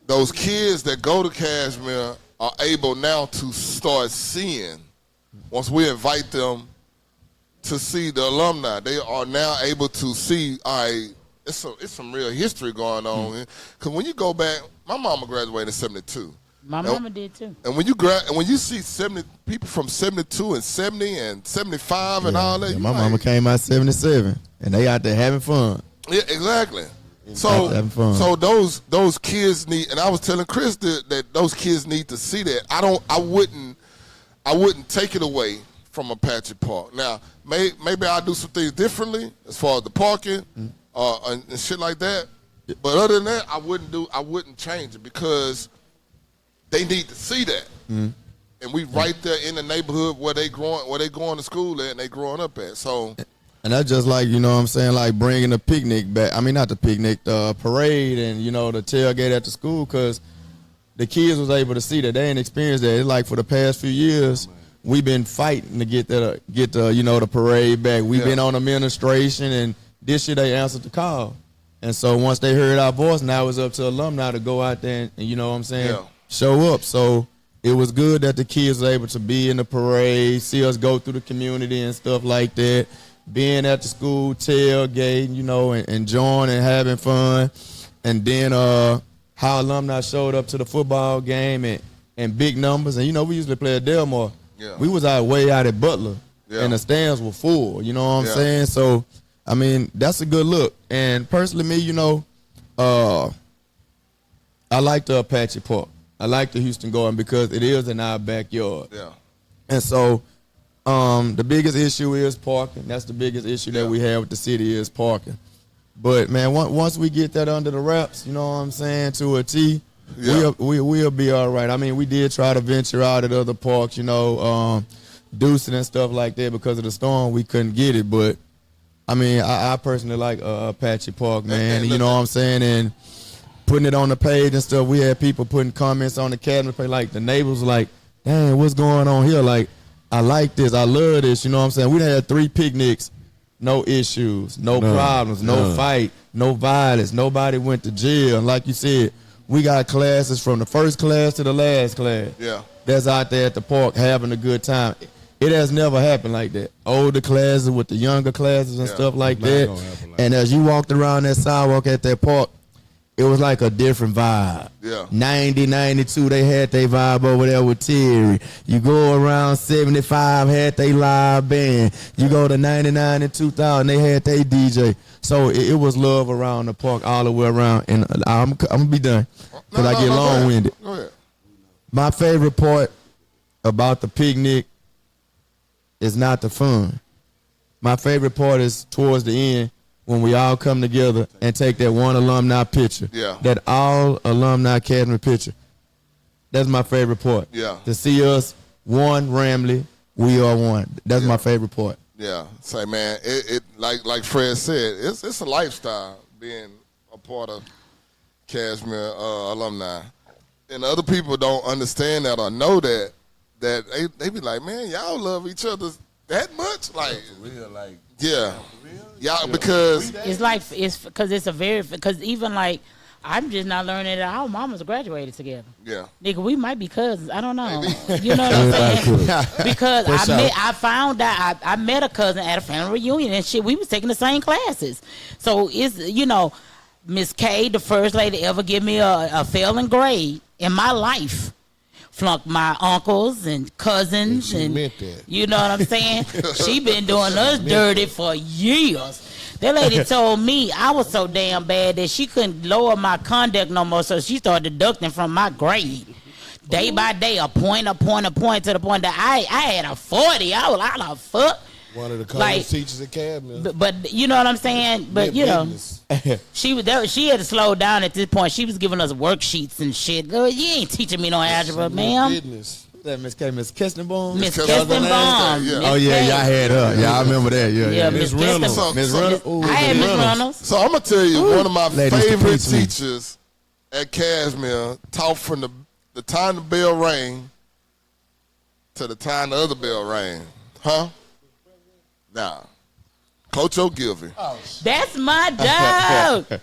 those kids that go to Kashmere are able now to start seeing, once we invite them to see the alumni, they are now able to see, all right, it's some real history going on. Because when you go back, my mama graduated in 72. My mama did too. And when you see 70 people from 72 and 70 and 75 and all that, my mama came out 77, and they out there having fun. Yeah, exactly. Having fun. So those kids need, and I was telling Chris that those kids need to see that. I wouldn't take it away from Apache Park. Now, maybe I'll do some things differently as far as the parking and shit like that. But other than that, I wouldn't change it because they need to see that. And we right there in the neighborhood where they going to school at and they growing up at. So. And that's just like, you know what I'm saying, like bringing the picnic back. I mean, not the picnic, the parade and, you know, the tailgate at the school, because the kids was able to see that. They ain't experienced that. It's like for the past few years, we've been fighting to get the you know, the parade back. We've been on administration, and this year they answered the call. And so once they heard our voice, now it's up to alumni to go out there and you know what I'm saying, show up. So it was good that the kids were able to be in the parade, see us go through the community and stuff like that. Being at the school, tailgating, you know, and enjoying and having fun. And then how alumni showed up to the football game and big numbers. And, you know, we usually play at Delmar. Yeah. We was way out at Butler, and the stands were full, you know what I'm saying? So, I mean, that's a good look. And personally, me, you know, I like the Apache Park. I like the Houston Garden because it is in our backyard. Yeah. And so, the biggest issue is parking. That's the biggest issue that we have with the city is parking. But, man, once we get that under the wraps, you know what I'm saying, to a T, we'll be all right. I mean, we did try to venture out at other parks, you know, Deucing and stuff like that because of the storm. We couldn't get it. But, I mean, I personally like Apache Park, man. And you know what I'm saying? And putting it on the page and stuff, we had people putting comments on the Academy page. Like, the neighbors like, dang, what's going on here? Like, I like this. I love this. You know what I'm saying? We had 3 picnics, no issues, no problems, no fight, no violence. Nobody went to jail. And like you said, we got classes from the first class to the last class. Yeah. That's out there at the park having a good time. It has never happened like that. Older classes with the younger classes and stuff like that. And as you walked around that sidewalk at that park, it was like a different vibe. Yeah. 90, 92, they had their vibe over there with Terry. You go around 75, had they live band. You go to 99 and 2000, they had their DJ. So it was love around the park all the way around. And I'm going to be done because I get long-winded. Go ahead. My favorite part about the picnic is not the fun. My favorite part is towards the end, when we all come together and take that one alumni picture, that all alumni academy picture. That's my favorite part. Yeah. To see us, one Ramily, we are one. That's my favorite part. Yeah. Say, man, it like Fred said, it's a lifestyle being a part of Kashmere alumni. And other people don't understand that or know that they be like, man, y'all love each other that much? Like, for real, like. Yeah, because because even like I'm just not learning that our mamas graduated together. Yeah, nigga, we might be cousins. I don't know. You know what I'm saying? Because I found out I met a cousin at a family reunion and shit. We was taking the same classes, so it's Miss K, the first lady to ever give me a failing grade in my life. Flunked my uncles and cousins, and you know what I'm saying? She been doing us dirty for years. That lady told me I was so damn bad that she couldn't lower my conduct no more, so she started deducting from my grade. Day by day, a point to the point that I had a 40. I was like, how the fuck? One of the college teachers at Cadman. But you know what I'm saying? But you know, she had to slow down at this point. She was giving us worksheets and shit. You ain't teaching me no algebra, ma'am. That Miss Kestenbaum? Miss Kestenbaum. Oh yeah, y'all had her. Yeah, I remember that. Yeah. Miss Reynolds. Miss Reynolds. I had Miss Reynolds. So I'm gonna tell you, one of my favorite teachers at Kashmere taught from the time the bell rang to the time the other bell rang. Huh? Nah. Coach O'Gilvy. That's my dog.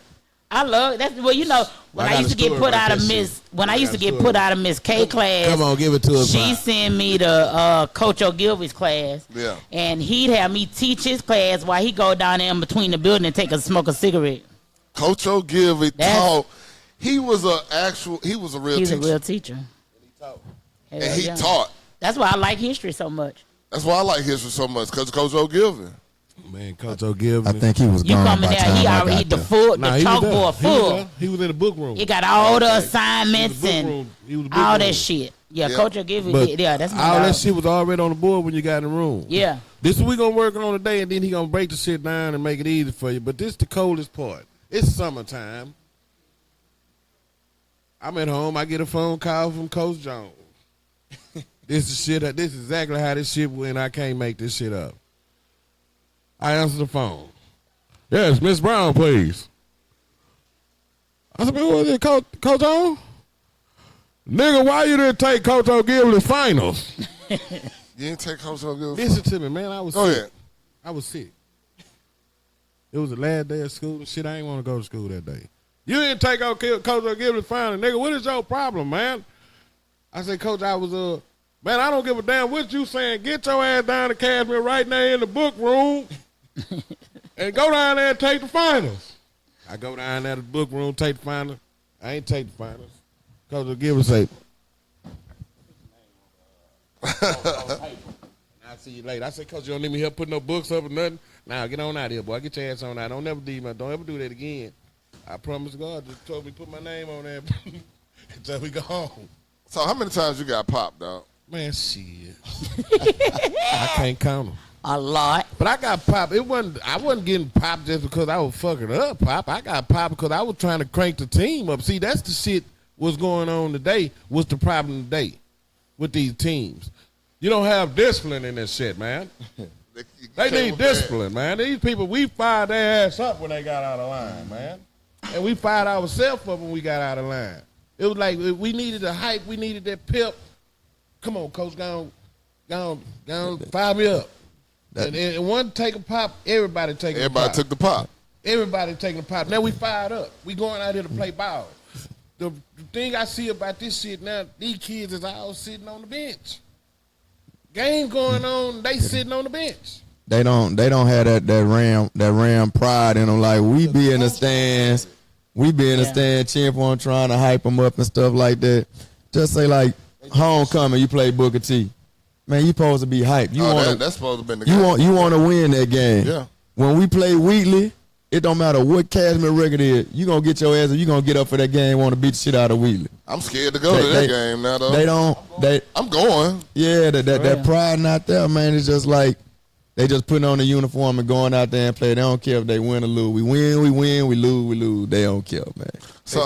I love that. Well, you know, when I used to get put out of Miss K class, come on, give it to us. She sent me to Coach O'Gilvy's class. Yeah. And he'd have me teach his class while he go down there in between the building and smoke a cigarette. Coach O'Gilvy taught. He was a real teacher. He's a real teacher. And he taught. That's why I like history so much. That's why I like history so much, because Coach O'Gilvy. Man, Coach O'Gilvy. I think he was You gone coming by there, time he I already got the there. full, Nah, the he was chalkboard there. full. He was in the book room. He got all the He was assignments in the book and room. He was in the book all room. that shit. Yeah, Yeah. Coach O'Gilvy But did. Yeah, that's my all dog. that shit was already on the board when you got in the room. Yeah. This is what we gonna work on today, and then he gonna break the shit down and make it easy for you. But this the coldest part. It's summertime. I'm at home. I get a phone call from Coach Jones. This is shit. This is exactly how this shit went. I can't make this shit up. I answer the phone. Yes, Miss Brown, please. I said, who is it, Coach O? Nigga, why you didn't take Coach O'Gilvy's finals? You didn't take Coach O'Gilvy? Listen to me, man. I was Go sick. ahead. I was sick. It was the last day of school and shit. I ain't want to go to school that day. You didn't take Coach O'Gilvy's finals, nigga. What is your problem, man? I said, Coach, I was man, I don't give a damn what you saying. Get your ass down to Kashmere right now in the book room and go down there and take the finals. I go down there to the book room, take the finals. I ain't take the finals. Coach O'Gilvy say, I'll see you later. I said, Coach, you don't need me here putting no books up or nothing. Nah, get on out of here, boy. Get your ass on out. Don't ever do that again. I promise God, just told me to put my name on there until we go home. So how many times you got popped, dog? Man, shit. I can't count them. A lot. But I got popped. I wasn't getting popped just because I was fucking up, Pop. I got popped because I was trying to crank the team up. See, that's the shit what's going on today. What's the problem today with these teams? You don't have discipline in this shit, man. They need discipline, man. These people, we fired their ass up when they got out of line, man. And we fired ourselves up when we got out of line. It was like we needed the hype. We needed that pep. Come on, Coach, go on, fire me up. And one take a pop, everybody taking a pop. Everybody took the pop. Everybody taking a pop. Now we fired up. We going out here to play ball. The thing I see about this shit now, these kids is all sitting on the bench. Game going on, they sitting on the bench. They don't have that ram pride in them. Like we be in the stands, cheering for them, trying to hype them up and stuff like that. Just say like homecoming, you play Booker T. Man, you supposed to be hyped. That's supposed to be the game. You want to win that game. Yeah. When we play Wheatley, it don't matter what Kashmere record is. You gonna get your ass. You gonna get up for that game. Want to beat the shit out of Wheatley. I'm scared to go to that game now, though. I'm going. Yeah, that pride not there, man. It's just like they just putting on the uniform and going out there and play. They don't care if they win or lose. We win, we lose. They don't care, man. So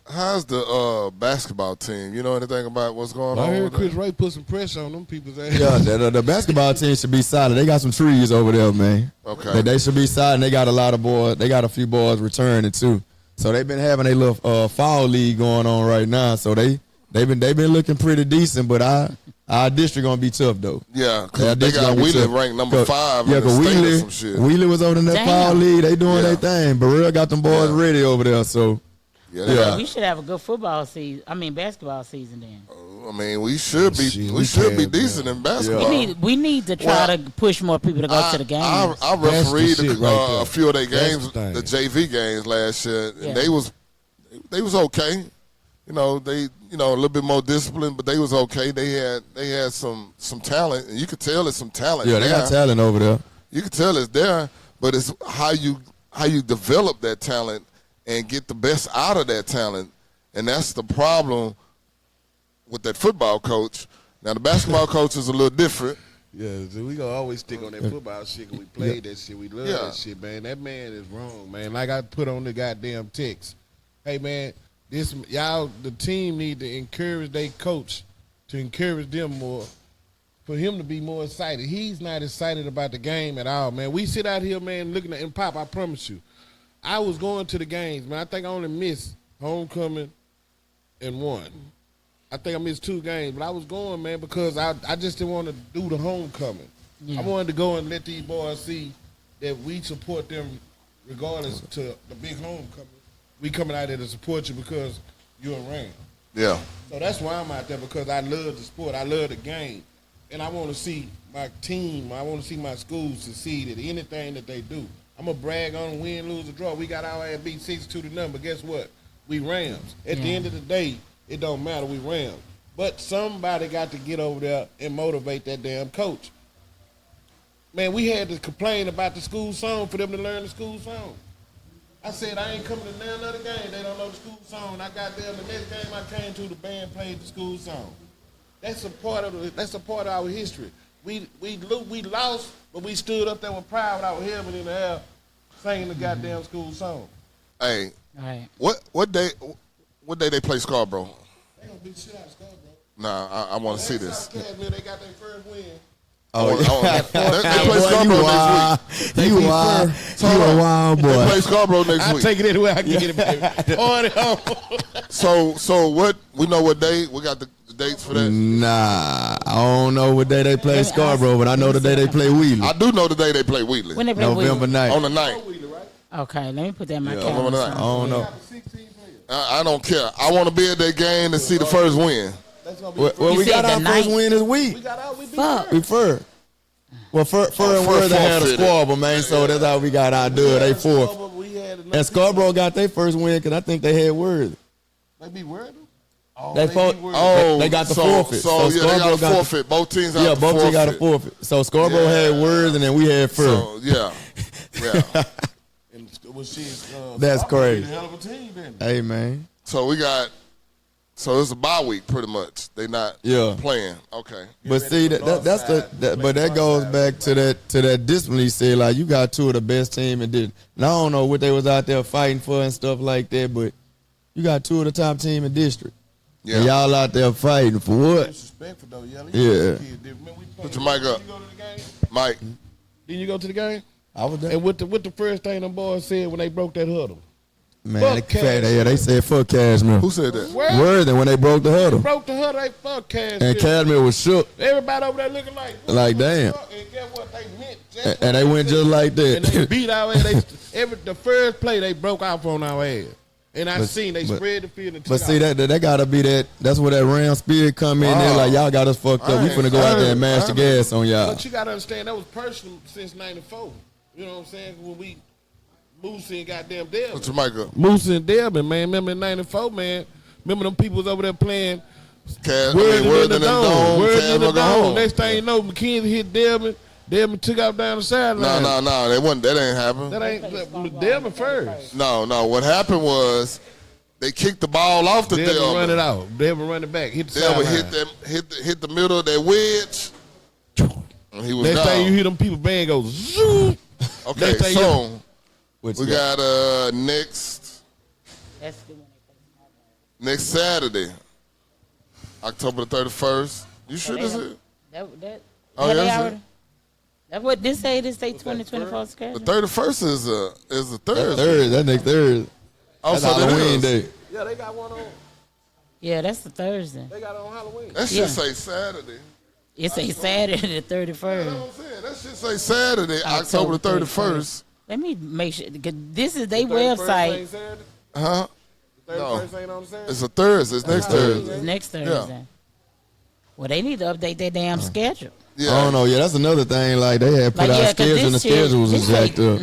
how's the basketball team? You know anything about what's going on? I heard with Chris that? Ray put some pressure on them people's ass. Yeah, the basketball team should be solid. They got some trees over there, man. Okay. They should be solid. They got a lot of boys. They got a few boys returning too. So they've been having a little fall league going on right now. So they've been looking pretty decent. But our district gonna be tough though. Yeah, because they got Wheeler ranked number 5 in the state or some shit. Wheeler was over in that fall league. They doing their thing. Burrell got them boys ready over there. So yeah. We should have a good basketball season then. I mean, we should be decent in basketball. We need to try to push more people to go to the games. I refereed a few of their games, the JV games last year, and they was okay. You know, a little bit more disciplined, but they was okay. They had some talent, and you could tell it's some talent. Yeah, they got talent over there. You can tell it's there, but it's how you develop that talent and get the best out of that talent, and that's the problem with that football coach. Now the basketball coach is a little different. Yeah, so we gonna always stick on that football shit. Cause we played that shit. We love that shit, man. That man is wrong, man. Like I put on the goddamn text. Hey, man, the team need to encourage their coach to encourage them more, for him to be more excited. He's not excited about the game at all, man. We sit out here, man, looking at, and Pop, I promise you, I was going to the games, man. I think I only missed homecoming and one. I think I missed 2 games, but I was going, man, because I just didn't want to do the homecoming. Yeah. I wanted to go and let these boys see that we support them regardless to the big homecoming. We coming out there to support you because you're around. Yeah. So that's why I'm out there, because I love the sport. I love the game. And I want to see my team, I want to see my school succeed at anything that they do. I'm going to brag on them, win, lose, or draw. We got our ass beat 6-2, but guess what? We Rams. At the end of the day, it don't matter, we Rams. But somebody got to get over there and motivate that damn coach. Man, we had to complain about the school song for them to learn the school song. I said, I ain't coming to none other game. They don't know the school song. I got there the next game I came to, the band played the school song. That's a part of our history. We lost, but we stood up there with pride with our helmet in the air, singing the goddamn school song. Hey, All right. what day they play Scarborough? They gonna beat shit out of Scarborough. Nah, I want to see this. Kashmere, they got their first win. They play Scarborough next week. You a wild boy. They play Scarborough next I week. take it anywhere I get it, baby. Party on. So what? We know what day. We got the dates for that. Nah, I don't know what day they play Scarborough, but I know the day they play Wheeler. I do know the day they play Wheatley. When they play November Wheeler? 9th. On the 9th. Okay, let me put that in my November calendar. 9th. I don't know. I don't care. I want to be at that game to see the first win. Well, You we said got the our first 9th? win this week. Fuck. We fur. Well, Fur and Worthing had a forfeited. squabble, man, so that's how we got our dub. They fourth. And And Scarborough got their first win because I think they had Worthing. They be worried. They Oh, got the so, forfeit. So, yeah, they got a forfeit. Both teams got Yeah, the both forfeit. teams got a forfeit. So Scarborough had Worthing and we had Fur. So, yeah. That's crazy. Hell of a team, then. Hey, man. So so it's a bye week pretty much. They not playing. Okay. But see, that goes back to that discipline he said, like, you got two of the best team and did. And I don't know what they was out there fighting for and stuff like that, but you got two of the top team in district. Yeah. And y'all out there fighting for what? Disrespectful though, Yelly. Yeah. Put your mic up. Mike. Didn't you go to the game? I was there. And what the first thing them boys said when they broke that huddle? Man, Fuck Cash. they said fuck Kashmere. Who said that? Worthing when they broke the huddle. Broke the huddle, they fuck Cash. And Kashmere was shook. Everybody over there looking like Damn. And guess what? They meant And they went just like and they that. beat our ass. The first play they broke off on our ass. And I seen they spread the field and took But see, out. that gotta be that. That's where that Ram spirit come in there. Like, y'all got us fucked up. We finna go out there and mash the gas on y'all. But you gotta understand that was personal since '94. You know what I'm saying? When we Moose and goddamn Delvin. Put your mic up. Moose and Delvin, man. Remember in '94, man. Remember them people was over there playing. Worthing in the dome. Worthing in the Kashmere go dome. home. Next thing you know, McKenzie hit Delvin. Delvin took out down the sideline. No. That ain't happen. That ain't Delvin first. No. What happened was they kicked the ball off the Delvin Delvin. run it out. Delvin run it back. Hit the Delvin sideline. hit the middle of that wedge. And he was Next gone. thing you hear them people bang goes zoom. Okay, Next thing so What we you got next That's the one they next Saturday, October the 31st. You sure this is? That, Oh, yeah, yeah, they that's already. it. That's what this say. This say 2024 The schedule. 31st is a Thursday. Thursday. That next Thursday. Oh, That's so that Halloween is. day. Yeah, they got one on. Yeah, that's the Thursday. They got it on Halloween. That should Yeah. say Saturday. It say Saturday the You know 31st. what I'm saying? That should say Saturday, October the 31st. Let me make sure. 'Cause this is their 31st website. ain't Saturday? Huh? 31st ain't on Saturday? It's a Thursday. It's next Thursday. It's next Thursday. Well, they need to update their damn schedule. Yeah. I don't know. Yeah, that's another thing. Like, they had put Like, out yeah, 'cause schedule and the this year- schedule was this jacked up.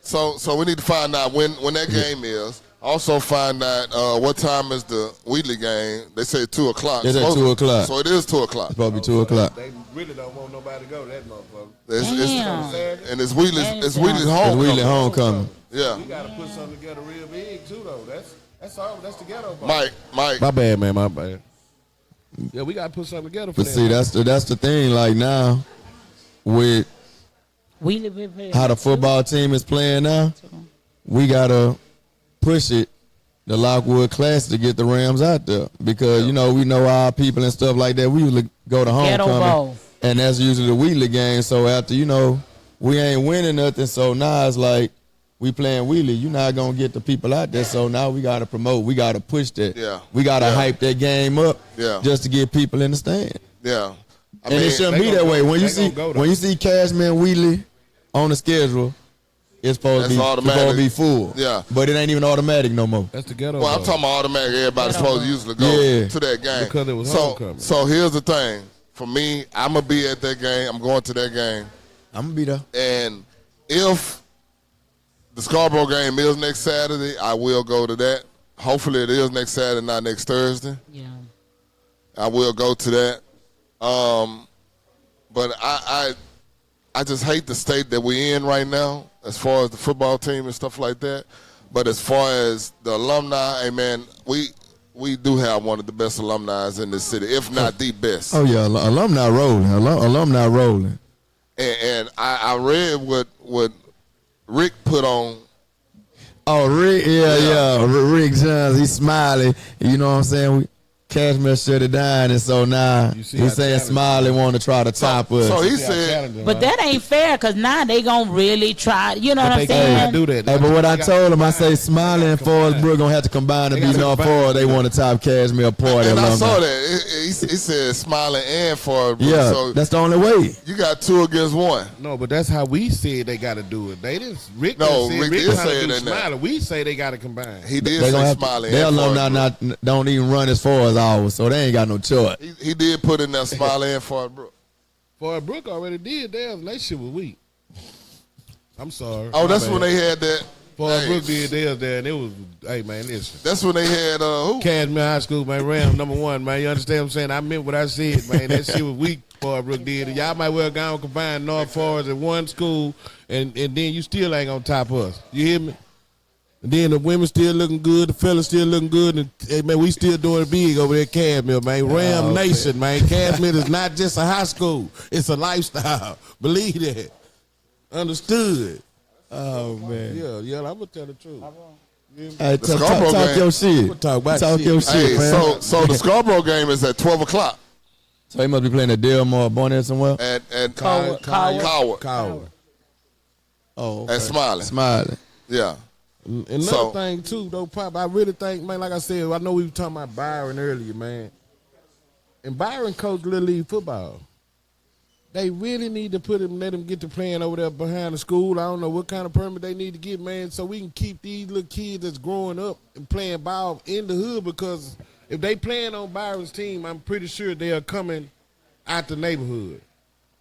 So we need to find out when that game is. Also find out what time is the Wheatley game. They say 2 o'clock. It's at 2 o'clock. So it is 2 o'clock. It's probably 2 o'clock. They really don't want nobody to go to that motherfucker. It's, Damn. and it's Wheatley's Damn. Wheatley's It's home. Wheatley homecoming. Yeah. We gotta put something together real big too, though. That's all. That's the ghetto part. Mike. My bad, man. My bad. Yeah, we gotta put something together for But that. see, that's the thing. Like, now, with We live in how the football team is playing now, we gotta push it, the Lockwood Classic, to get the Rams out there, because we know our people and stuff like that. We usually go to Ghetto homecoming, Bowl. and that's usually the Wheatley game. So after we ain't winning nothing, so now it's like we playing Wheatley. You're not gonna get the people out there. So now we gotta promote. We gotta push that. Yeah. We gotta hype that game up. Yeah. Just to get people in the stand. Yeah. I And it shouldn't they be gonna that way. go- When you they see gonna go, though. when you see Kashmere and Wheatley on the schedule, it's supposed That's to be full. Yeah. But it ain't even automatic no more. That's the ghetto. Well, I'm part. talking about automatic. Everybody's supposed to usually go Yeah. to that game. Because it was so, homecoming. So here's the thing. For me, I'm going to be at that game. I'm going to that game. I'm gonna be there. And if the Scarborough game is next Saturday, I will go to that. Hopefully it is next Saturday, not next Thursday. Yeah. I will go to that. But I just hate the state that we're in right now as far as the football team and stuff like that. But as far as the alumni, hey, man, we do have one of the best alumni in this city, if not the best. Oh, yeah, alumni rolling. Alumni rolling. And I read what Rick put on. Oh, Rick, yeah. Rick Johns, he's smiling. You know what I'm saying? Kashmere shut it down, and so now he's saying Smiley want to try to top us. So he said, but that ain't fair, because now they going to really try, you know what I'm saying? Do that. Hey, but what I told him, I say Smiley and Forest Brook going to have to combine to be North Forest. They want to top Kashmere party. And alumni. I saw that. He said Smiley and Forest Brook. Yeah, so that's the only way. you got 2 against 1. No, but that's how we said they got to do it. They didn't. Rick No, didn't say Rick Rick did trying say to do it in there. Smiley. We say they got to combine. He did They gonna say have Smiley their and alumni Forest Brook. don't even run as far as ours, so they ain't got no choice. He did put in there Smiley and Forest Brook. Forrest Brook already did theirs. That shit was weak. I'm sorry. Oh, My that's bad. when they had that. Forrest Hey, Brook did theirs there, and it was, hey, man, listen. that's when they had who? Kashmere High School, man, Ram, #1, man. You understand what I'm saying? I meant what I said, man. That shit was weak, Forrest Brook did. Y'all might well go and combine North Forest at one school, and then you still ain't gonna top us. You hear me? And then the women still looking good, the fellas still looking good, and hey, man, we still doing it big over there at Kashmere, man. Ram Nation, man. Kashmere is not just a high school; it's a lifestyle. Believe that. Understood. Oh man. Yeah, I'm gonna tell the truth. Hey, Scarborough talk game. your shit. We'll talk about Talk shit. your Hey, shit, man. so the Scarborough game is at 12 o'clock So he must be playing at Delmar or Bonnet somewhere. at Coward. Coward Oh, at Smiley. Smiley. Yeah. Another So- thing too, though, Pop, I really think, man, like I said, I know we were talking about Byron earlier, man. And Byron coached Little League football. They really need to let him get to playing over there behind the school. I don't know what kind of permit they need to get, man, so we can keep these little kids that's growing up and playing ball in the hood, because if they playing on Byron's team, I'm pretty sure they are coming out the neighborhood.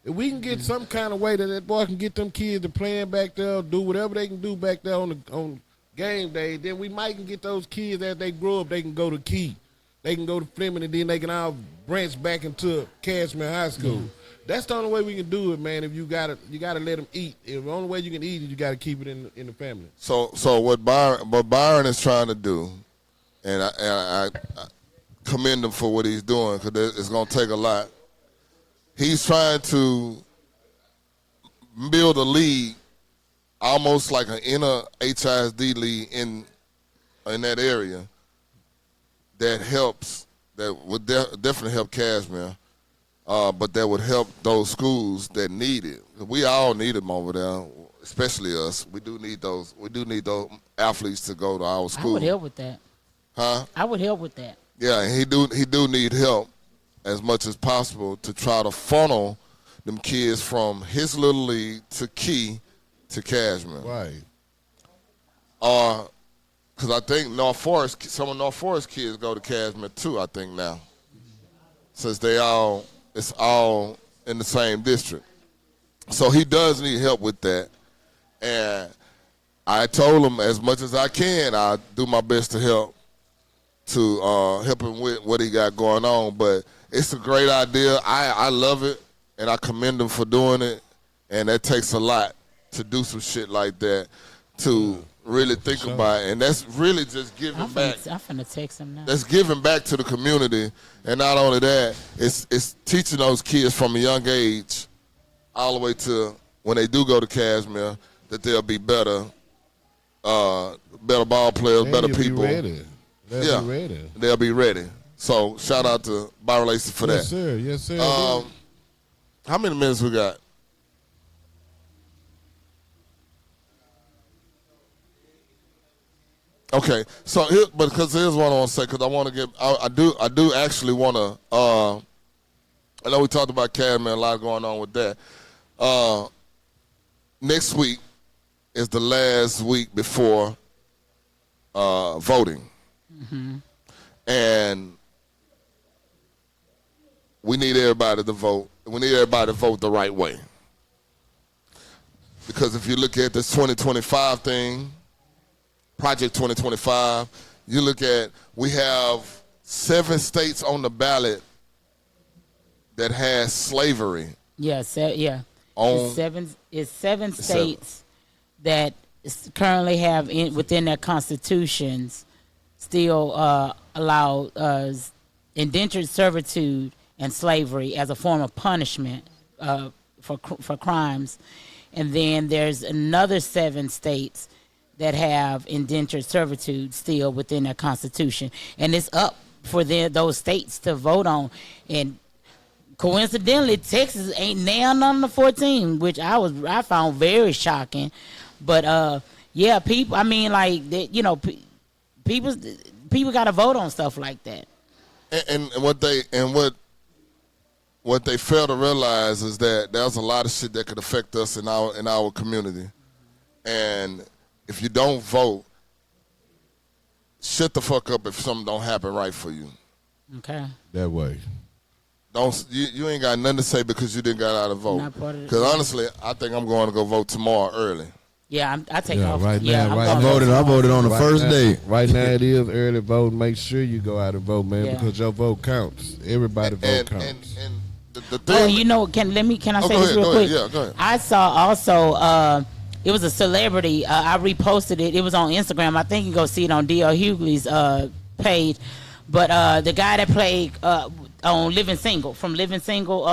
If we can get some kind of way that boy can get them kids to playing back there, do whatever they can do back there on game day, then we might can get those kids as they grow up, they can go to Key. They can go to Fleming, and then they can all branch back into Kashmere High School. That's the only way we can do it, man. If you gotta let them eat. If the only way you can eat is you gotta keep it in the family. So what Byron is trying to do, and I commend him for what he's doing, because it's going to take a lot. He's trying to build a league, almost like an inner HISD league in that area that would definitely help Kashmere, but that would help those schools that need it. We all need them over there, especially us. We do need those athletes to go to our school. I would help with that. Huh? I would help with that. Yeah, and he do need help as much as possible to try to funnel them kids from his little league to Key to Kashmere. Right. Because I think some of North Forest kids go to Kashmere too, I think now. Since it's all in the same district. So he does need help with that. And I told him as much as I can, I'll do my best to help him with what he got going on. But it's a great idea. I love it, and I commend him for doing it. And that takes a lot to do some shit like that, to really think about it. And that's really just giving back. I'm finna text him now. That's giving back to the community. And not only that, it's teaching those kids from a young age all the way to when they do go to Kashmere that they'll be better ball players, better people. They'll be ready. They'll be ready. So shout out to Byron Lacey for that. Yes, sir. How many minutes we got? Okay, so because here's what I want to say, because I want to get, I do actually want to. I know we talked about Kashmere, a lot going on with that. Next week is the last week before voting, and we need everybody to vote. We need everybody to vote the right way, because if you look at this 2025 thing. Project 2025, you look at, we have 7 states on the ballot that has slavery. Yeah. own. It's seven states that currently have within their constitutions still allow indentured servitude and slavery as a form of punishment for crimes. And then there's another 7 states that have indentured servitude still within their constitution. And it's up for those states to vote on. And coincidentally, Texas ain't now none of the 14, which I found very shocking. But yeah, people. I mean, like people got to vote on stuff like that. And what they fail to realize is that there's a lot of shit that could affect us in our community. And if you don't vote, shut the fuck up if something don't happen right for you. Okay. That way. You ain't got nothing to say because you didn't got out of vote. Because honestly, I think I'm going to go vote tomorrow early. Yeah, I take off. Right yeah, now, I voted on the first day. Right now it is early vote. Make sure you go out and vote, man, because your vote counts. Everybody vote counts. And the thing. Oh, you know, can I say this real quick? Yeah, go ahead. I saw also it was a celebrity. I reposted it. It was on Instagram. I think you can go see it on D.L. Hughley's page. But the guy that played on Living Single, from Living Single,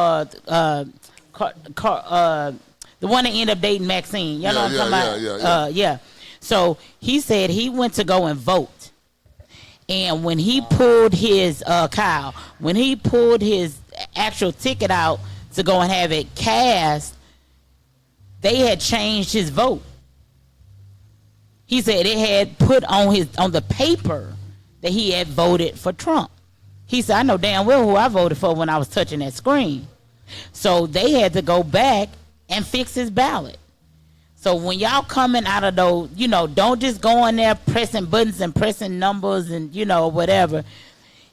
the one that ended up dating Maxine. You know what I'm talking about? Yeah. So he said he went to go and vote. And when he pulled his, when he pulled his actual ticket out to go and have it cast, they had changed his vote. He said it had put on the paper that he had voted for Trump. He said, I know damn well who I voted for when I was touching that screen. So they had to go back and fix his ballot. So when y'all coming out of those, don't just go in there pressing buttons and pressing numbers and whatever.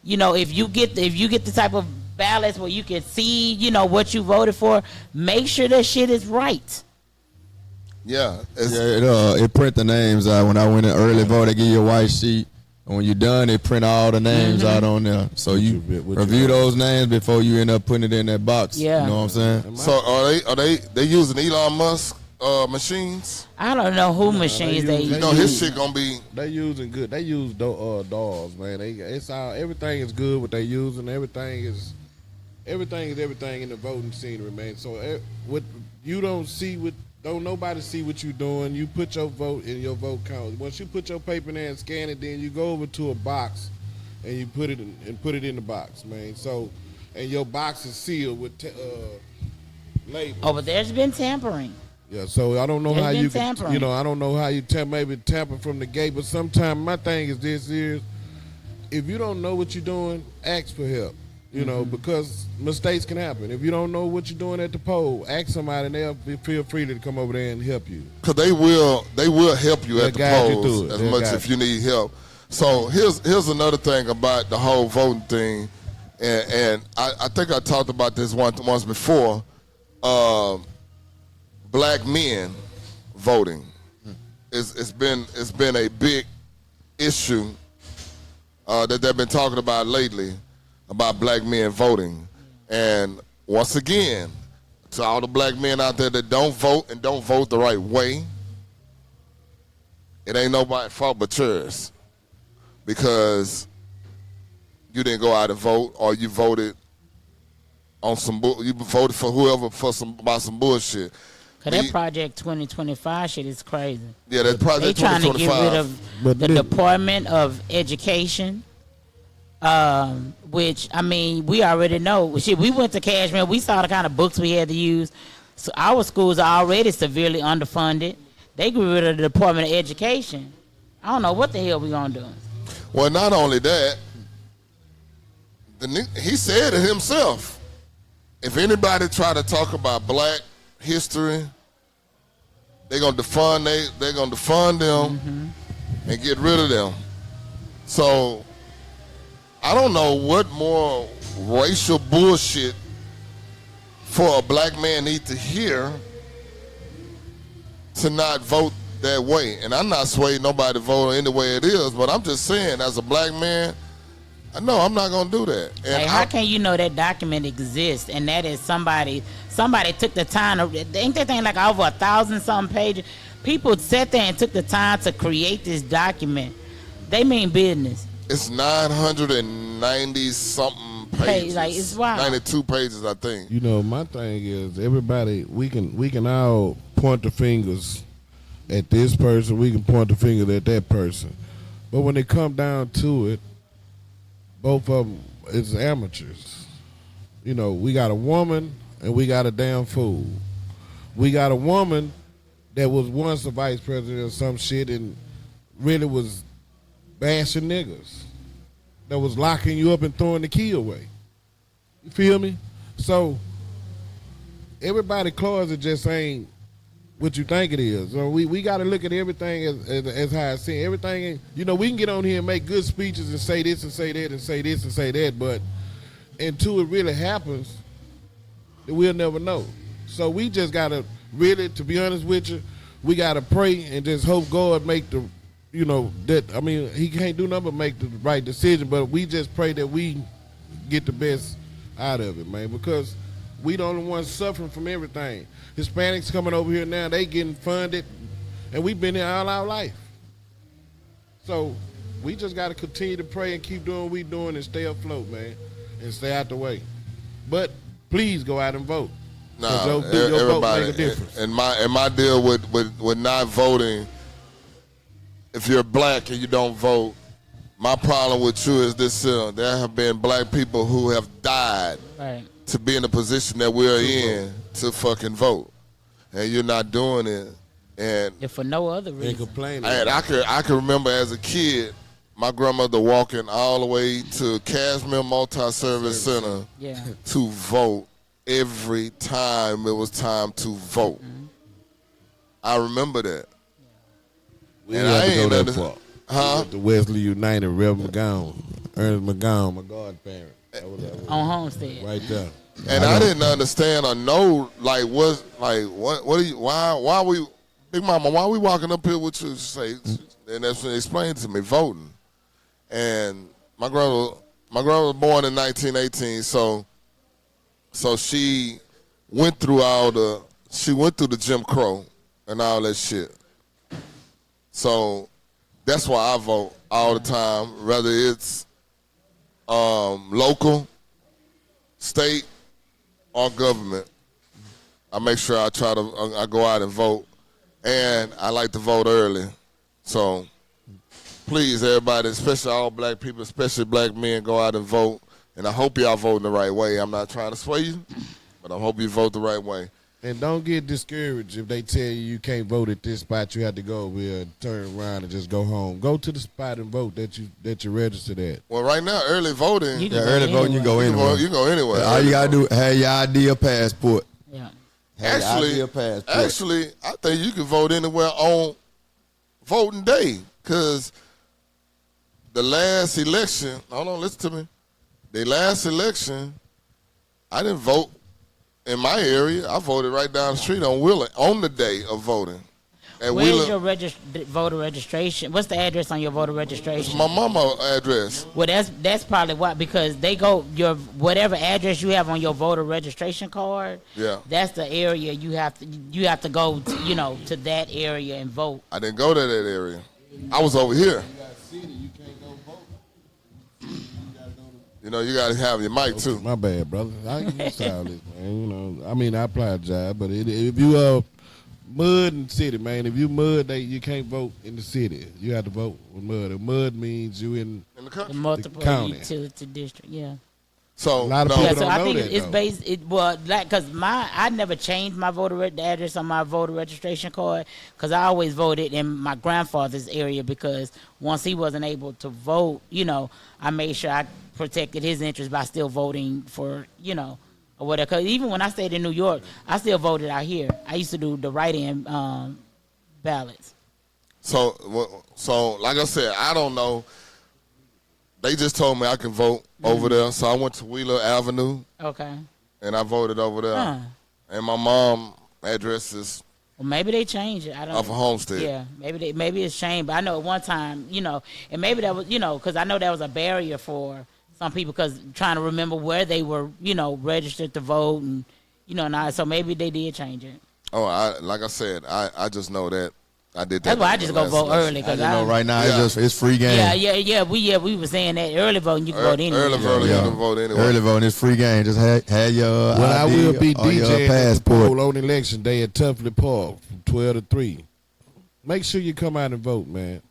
If you get the type of ballots where you can see, what you voted for, make sure that shit is right. Yeah. It print the names out. When I went in early vote, they give you a white sheet. And when you're done, they print all the names out on there. So you review those names before you end up putting it in that box. Yeah. You know what I'm saying? So are they using Elon Musk machines? I don't know who machines they use. His shit gonna be. They using good. They use dolls, man. Everything is good what they using. Everything is everything in the voting scenery, man. So what you don't see don't nobody see what you doing. You put your vote in, your vote counts. Once you put your paper in there and scan it, then you go over to a box and you put it in the box, man. So, and your box is sealed with labels. Oh, but there's been tampering. Yeah, so I don't know how you can, I don't know how you maybe tamper from the gate, but sometimes my thing is this is, if you don't know what you're doing, ask for help. Because mistakes can happen. If you don't know what you're doing at the poll, ask somebody and they'll feel free to come over there and help you. Because they will help you at the polls as much if you need help. So here's another thing about the whole voting thing, and I think I talked about this once before. Black men voting. It's been a big issue that they've been talking about lately. About black men voting. And once again, to all the black men out there that don't vote and don't vote the right way, it ain't nobody's fault but yours. Because you didn't go out and vote, or you voted on you voted for whoever about some bullshit. Cause that Project 2025 shit is crazy. Yeah, that Project 2025. They trying to get rid of the Department of Education. Which, I mean, we already know. Shit, we went to Kashmere. We saw the kind of books we had to use. So our schools are already severely underfunded. They got rid of the Department of Education. I don't know what the hell we gonna do. Well, not only that, he said it himself. If anybody try to talk about black history, they're gonna defund them and get rid of them. So I don't know what more racial bullshit for a black man need to hear to not vote that way. And I'm not swaying nobody to vote any way it is, but I'm just saying, as a black man, I know I'm not going to do that. And how can you know that document exists and that is somebody somebody took the time to, ain't that thing like over 1,000-something pages? People sat there and took the time to create this document. They mean business. It's 990 something pages. Like, it's wild. 92 pages, I think. You know, my thing is everybody. We can all point the fingers at this person. We can point the finger at that person. But when it come down to it, both of them is amateurs. You know, we got a woman and we got a damn fool. We got a woman that was once a vice president or some shit and really was bashing niggas. That was locking you up and throwing the key away. You feel me? So everybody closet just ain't what you think it is. So we got to look at everything as how I see it. Everything, you know, we can get on here and make good speeches and say this and say that and say this and say that, but until it really happens, we'll never know. So we just got to really, to be honest with you, we got to pray and just hope God make the, you know, that, I mean, he can't do nothing but make the right decision, but we just pray that we get the best out of it, man, because we the only ones suffering from everything. Hispanics coming over here now, they getting funded, and we've been here all our life. So we just got to continue to pray and keep doing what we doing and stay afloat, man, and stay out the way. But please go out and vote. No, your vote everybody. make a difference. And my deal with not voting, if you're black and you don't vote, my problem with you is this: there have been black people who have died to be in the position that we're in to fucking vote, and you're not doing it. And if for no other reason, and complaining. And I can remember as a kid, my grandmother walking all the way to Kashmere Multi-Service Center to vote every time it was time to vote. Mm-hmm. I remember that. We didn't have to go that far. Huh? The Wesley United, Reverend Ernest McGowan, my godparent. On Homestead. Right there. And I didn't understand or know, like, what are you, why we, Big Mama, why we walking up here with you? Say, and that's when they explained to me, voting. And my grandma was born in 1918, so she went through the Jim Crow and all that shit. So that's why I vote all the time, whether it's local, state, or government. I make sure I go out and vote, and I like to vote early. So please, everybody, especially all black people, especially black men, go out and vote. And I hope y'all voting the right way. I'm not trying to sway you, but I hope you vote the right way. And don't get discouraged if they tell you can't vote at this spot. You have to go over here and turn around and just go home. Go to the spot and vote that you registered at. Well, right now, early voting. You can go anywhere. You can go anywhere. All you gotta do, have your ID or passport. Yeah. Actually, I think you can vote anywhere on voting day, because the last election. Hold on, listen to me. The last election, I didn't vote in my area. I voted right down the street on Wheeler on the day of voting. Where's your voter registration? What's the address on your voter registration? My mama address. Well, that's probably why, because they go whatever address you have on your voter registration card. Yeah. That's the area you have to go to, to that area and vote. I didn't go to that area. I was over here. You got to have your mic, too. My bad, brother. I get used to all this, man. I mean, I apologize, but if you mud in the city, man, if you mud, you can't vote in the city. You have to vote with mud. And mud means you in the country. The multiple utility district, yeah. So a lot of people don't I know think that, it's based. Because I never changed my the address on my voter registration card, because I always voted in my grandfather's area, because once he wasn't able to vote, I made sure I protected his interest by still voting for or whatever. Because even when I stayed in New York, I still voted out here. I used to do the write-in ballots. So like I said, I don't know. They just told me I can vote over there, so I went to Wheeler Avenue. Okay. And I voted over there. And my mom address is. Well, maybe they changed it. I don't know. Off of Homestead. Yeah, maybe it's changed. But I know at one time, and maybe that was, because I know that was a barrier for some people, because trying to remember where they were, registered to vote, and Now so maybe they did change it. Oh, like I said, I just know that I did that. That's why I just go vote early because I know right now it's free game. Yeah. We were saying that early voting you can vote anyway. Early voting you can vote anyway. Early voting is free game. Just have your Well, I ID will be or your DJing at the passport. poll on election day at Tuffley Park from 12 to 3. Make sure you come out and vote, man.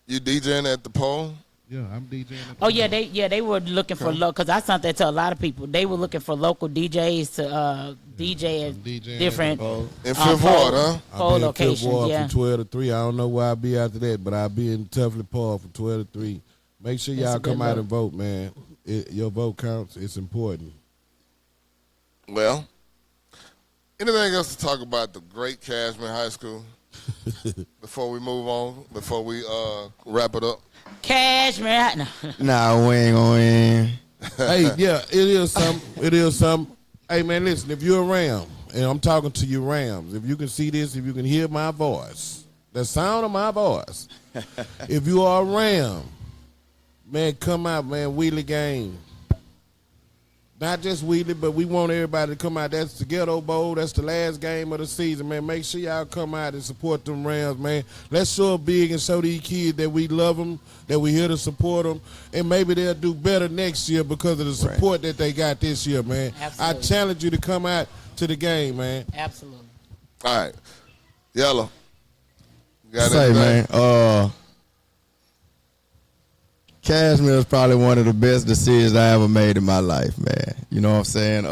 You DJing at the poll? Yeah, I'm DJing. Oh yeah, they were looking for because I sent that to a lot of people. They were looking for local DJs to DJ at different in Fifth Ward, huh? Poll locations. Fifth Ward Yeah, from 12 to 3. I don't know where I'll be after that, but I'll be in Tuffley Park from 12 to 3. Make sure y'all come out and vote, man. Your vote counts. It's important. Well, anything else to talk about the great Kashmere High School before we move on? Before we wrap it up? Kashmere. No. Nah, we ain't going in. Hey, yeah, it is something. Hey, man, listen, if you're a Ram, and I'm talking to you Rams, if you can see this, if you can hear my voice, the sound of my voice, if you are a Ram, man, come out, man, Wheelie game. Not just Wheelie, but we want everybody to come out. That's the Ghetto Bowl. That's the last game of the season, man. Make sure y'all come out and support them Rams, man. Let's show up big and show these kids that we love them, that we're here to support them, and maybe they'll do better next year because of the support that they got this year, man. Absolutely. I challenge you to come out to the game, man. Absolutely. All right. Yellow. You got Say, anything? man, Kashmere is probably one of the best decisions I ever made in my life, man. You know what I'm saying?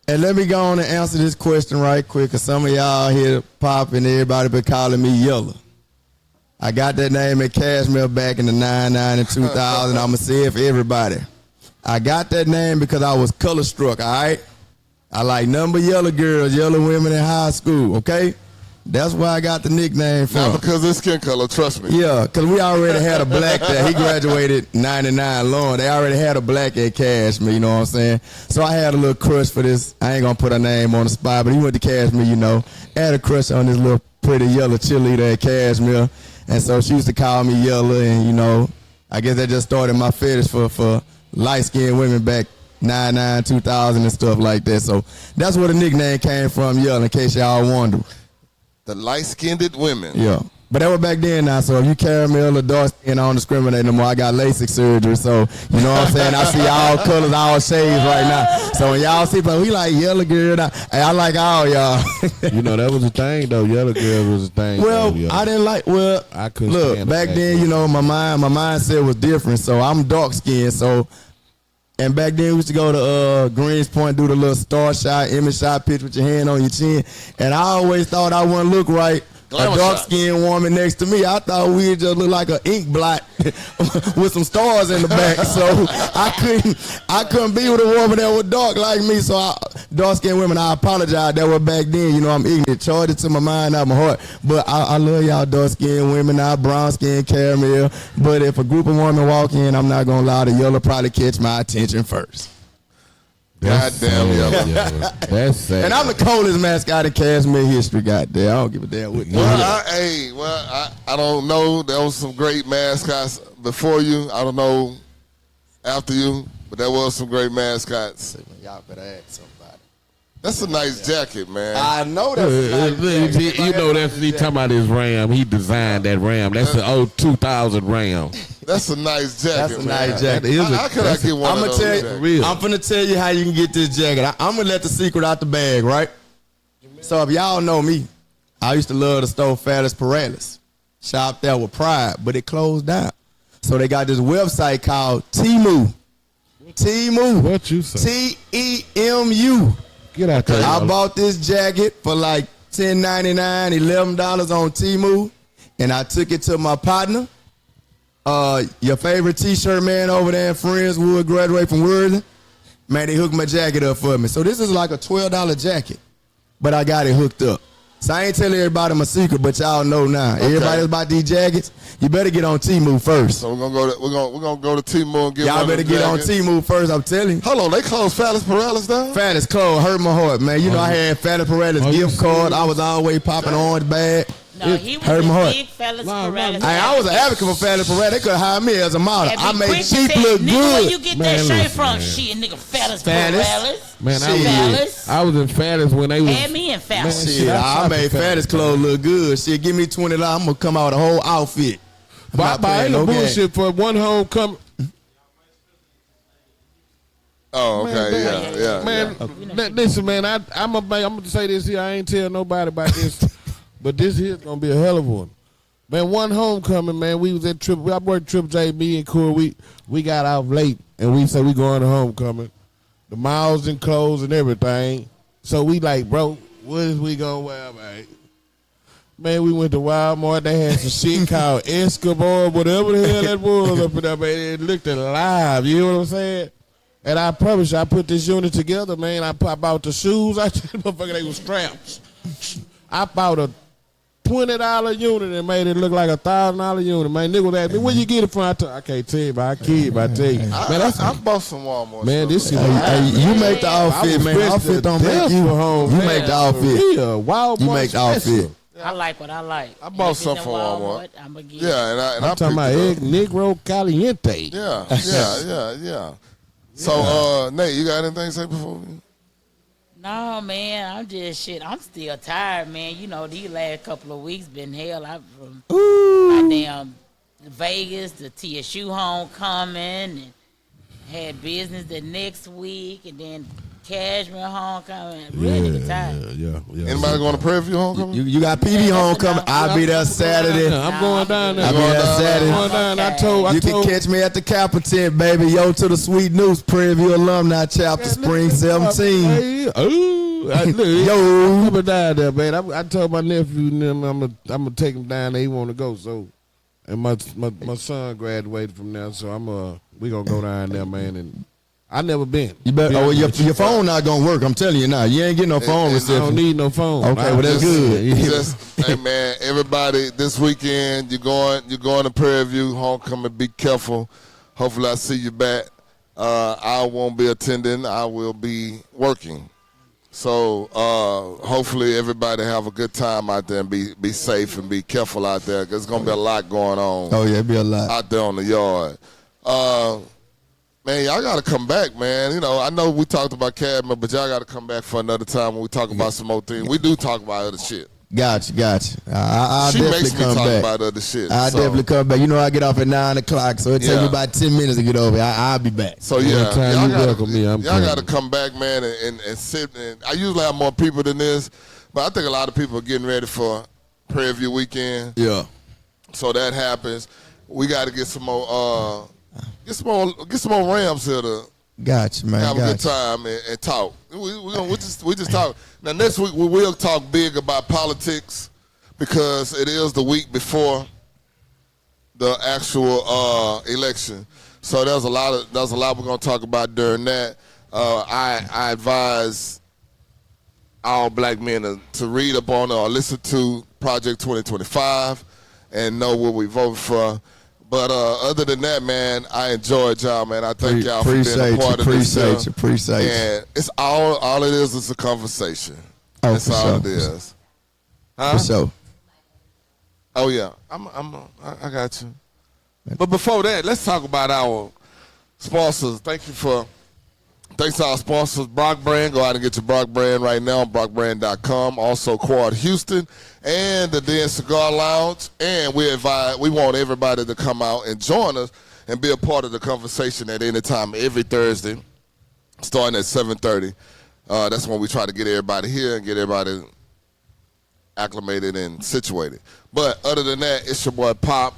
And let me go on and answer this question right quick, because some of y'all here popping, everybody been calling me Yellow. I got that name at Kashmere back in the 99 and 2000. I'm going to say it for everybody. I got that name because I was color struck, all right? I like number yellow girls, yellow women in high school, okay? That's where I got the nickname from. Not because of skin color, trust me. Yeah, because we already had a black there. He graduated 99 long. They already had a black at Kashmere, you know what I'm saying? So I had a little crush for this. I ain't going to put her name on the spot, but he went to Kashmere, you know. I had a crush on this little pretty yellow cheerleader at Kashmere. And so she used to call me Yellow, and, you know, I guess that just started my fetish for light-skinned women back 99, 2000 and stuff like that. So that's where the nickname came from, Yellow, in case y'all wonder. The light-skinned women. Yeah. But that was back then now, so if you caramel or dark skin, I don't discriminate no more. I got LASIK surgery, so you know what I'm saying? I see all colors, all shades right now. So when y'all see, but we like yellow girl, I like all y'all. You know, that was a thing, though. Yellow girl was a thing. Well, though, I didn't like, I couldn't look, stand back it then, you know, my mindset was different, so I'm dark skinned, so, and back then we used to go to Greens Point, do the little star shot, image shot pitch with your hand on your chin, and I always thought I wouldn't look right. A dark-skinned woman next to me, I thought we'd just look like an ink blot with some stars in the back. So I couldn't be with a woman that was dark like me. So dark-skinned women, I apologize. That was back then. You know, I'm ignorant. Charged it to my mind, not my heart. But I love y'all dark-skinned women, now brown-skinned caramel. But if a group of women walk in, I'm not gonna lie, the yellow probably catch my attention first. Goddamn Yellow. That's sad. And I'm the coldest mascot in Kashmere history, goddamn. I don't give a damn what. I don't know. There was some great mascots before you. I don't know after you, but there was some great mascots. Y'all better ask somebody. That's a nice jacket, man. I know that's you know, that's he talking about his Ram. He designed that Ram. That's the old 2000 Ram. That's a nice jacket. That's a man. nice jacket. How could I get one of those jackets? I'm finna tell you how you can get this jacket. I'm gonna let the secret out the bag, right? So if y'all know me, I used to love the store Fattest Paralis. Shop there with pride, but it closed down. So they got this website called Temu. Temu. What you say? TEMU. Get out there. I bought this jacket for like $10.99, $11 on Temu, and I took it to my partner. Your favorite t-shirt man over there in Friendswood, graduate from Worthing, man, they hooked my jacket up for me. So this is like a $12 jacket, but I got it hooked up. So I ain't telling everybody my secret, but y'all know now. Okay. Everybody that's about these jackets, you better get on Temu first. So we're gonna go to Temu and get y'all one better of the get jackets. on Temu first, I'm telling you. Hold on, they closed Fattest Paralis down? Fattest closed, hurt my heart, man. You know I had Fattest Paralis gift card. I was always popping orange bag. No, he was hurt my a heart. big fellas Nah, paralysis. I was an advocate for Fellas Parade. They could have hired me as a model. And I be made quick to Chief say, look nigga, where you good. get Man, that shirt listen, from? man. Shit, nigga, fellas Fattest. paralysis. Man, Fellas. I was in Fattest when they was. Had me in fellas. Man, Shit, I made Fattest clothes look good. Shit, give me $20. I'm gonna come out with a whole outfit. I'm But not I playing ain't no no game. bullshit for one homecoming. Oh, okay, Man, yeah. Man, listen, man. I'm gonna say this here. I ain't tell nobody about this, but this here's gonna be a hell of one. Man, one homecoming, man. We was at I worked Triple J, me and Corey. We got out late, and we said we going to homecoming. The malls and clothes and everything. So we like, bro, what is we gonna wear, man? Man, we went to Walmart. They had some shit called Escobar, whatever the hell that was up in there, man. It looked alive. You know what I'm saying? And I promise you, I put this unit together, man. I bought the shoes. Motherfucker, they were straps. I bought a $20 unit and made it look like a $1,000 unit. Man, nigga was asking me, where you get it from? I can't tell you, but I kid, but I tell you. Man, I bought some Walmart. Man, this shit. Hey, you make the outfit, man. Outfit don't make you. You make the outfit. Yeah, Walmart You make the outfit. I like what I like. I bought some from Walmart. I'm going to get Yeah, and I I'm talking about picked egg it up. Negro Caliente. Yeah. So, Nate, you got anything to say before we? No, man, I'm just shit. I'm still tired, man. You know, these last couple of weeks been hell. I'm from my damn Vegas, the TSU homecoming, and had business the next week, and then Kashmere homecoming. Really tired. Yeah. Anybody going to Prairie View homecoming? You got PD homecoming. I'll be there Saturday. I'm going down there. I'll be there Saturday. I'm going down. I You can told. catch me at the Kappa tent, baby. Yo to the Sweet News, Prairie View Alumni Chapter, Spring 17. Hey, Yo. I'm coming down there, man. I told my nephew and them I'm gonna take him down there. He want to go, so and my son graduated from there, so we gonna go down there, man. And I never been. You better. Oh, your phone not gonna work. I'm telling you now. You ain't getting no phone I don't reception. need no phone. Okay, well that's good. Hey man, everybody, this weekend you're going to Prairie View homecoming. Be careful. Hopefully, I see you back. I won't be attending. I will be working. So hopefully, everybody have a good time out there and be safe and be careful out there. 'Cause there's gonna be a lot going on. Oh yeah, it'd be a lot out there on the yard. Man, y'all got to come back, man. You know, I know we talked about Cadman, but y'all got to come back for another time when we talk about some more things. We do talk about other shit. Gotcha. I'll She definitely makes me come talk back. about other shit. I'll definitely come back. You know I get off at 9 o'clock, so it takes me about 10 minutes to get over. I'll be back. So yeah, Anytime you welcome me, I'm y'all got to coming. come back, man, and sit. And I usually have more people than this, but I think a lot of people are getting ready for Prairie View weekend. Yeah. So that happens. We got to get some more. Get some more Rams here to Gotcha, man. have a good time and talk. We just talk. Now next week we will talk big about politics because it is the week before the actual election. So there's a lot we're gonna talk about during that. I advise all black men to read up on or listen to Project 2025 and know what we voted for. But other than that, man, I enjoyed y'all, man. I thank y'all for being a part of this. Appreciate you. And it's all it is a conversation. Oh, That's for all sure. it is. Huh? For sure. Oh yeah, I got you. But before that, let's talk about our sponsors. Thanks to our sponsors, Brock Brand. Go out and get your Brock Brand right now on brockbrand.com. Also, Quad Houston and the Den Cigar Lounge. And we want everybody to come out and join us and be a part of the conversation at any time, every Thursday, starting at 7:30. That's when we try to get everybody here and get everybody acclimated and situated. But other than that, it's your boy Pop,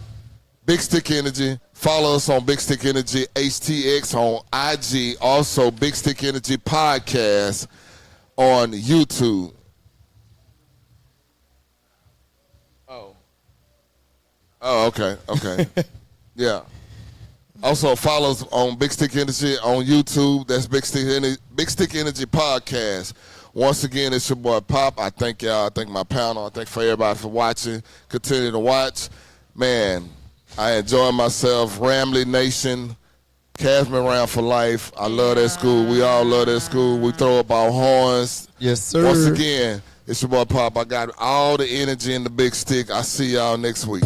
Big Stick Energy. Follow us on Big Stick Energy HTX on IG. Also, Big Stick Energy Podcast on YouTube. Oh, okay. Yeah. Also, follow us on Big Stick Energy on YouTube. That's Big Stick Energy Podcast. Once again, it's your boy Pop. I thank y'all. I thank my panel. I thank for everybody for watching. Continue to watch. Man, I enjoy myself. Ramily Nation, Kashmere Round for life. I love that school. We all love that school. We throw up our horns. Yes, sir. Once again, It's your boy Pop. I got all the energy in the big stick. I see y'all next week.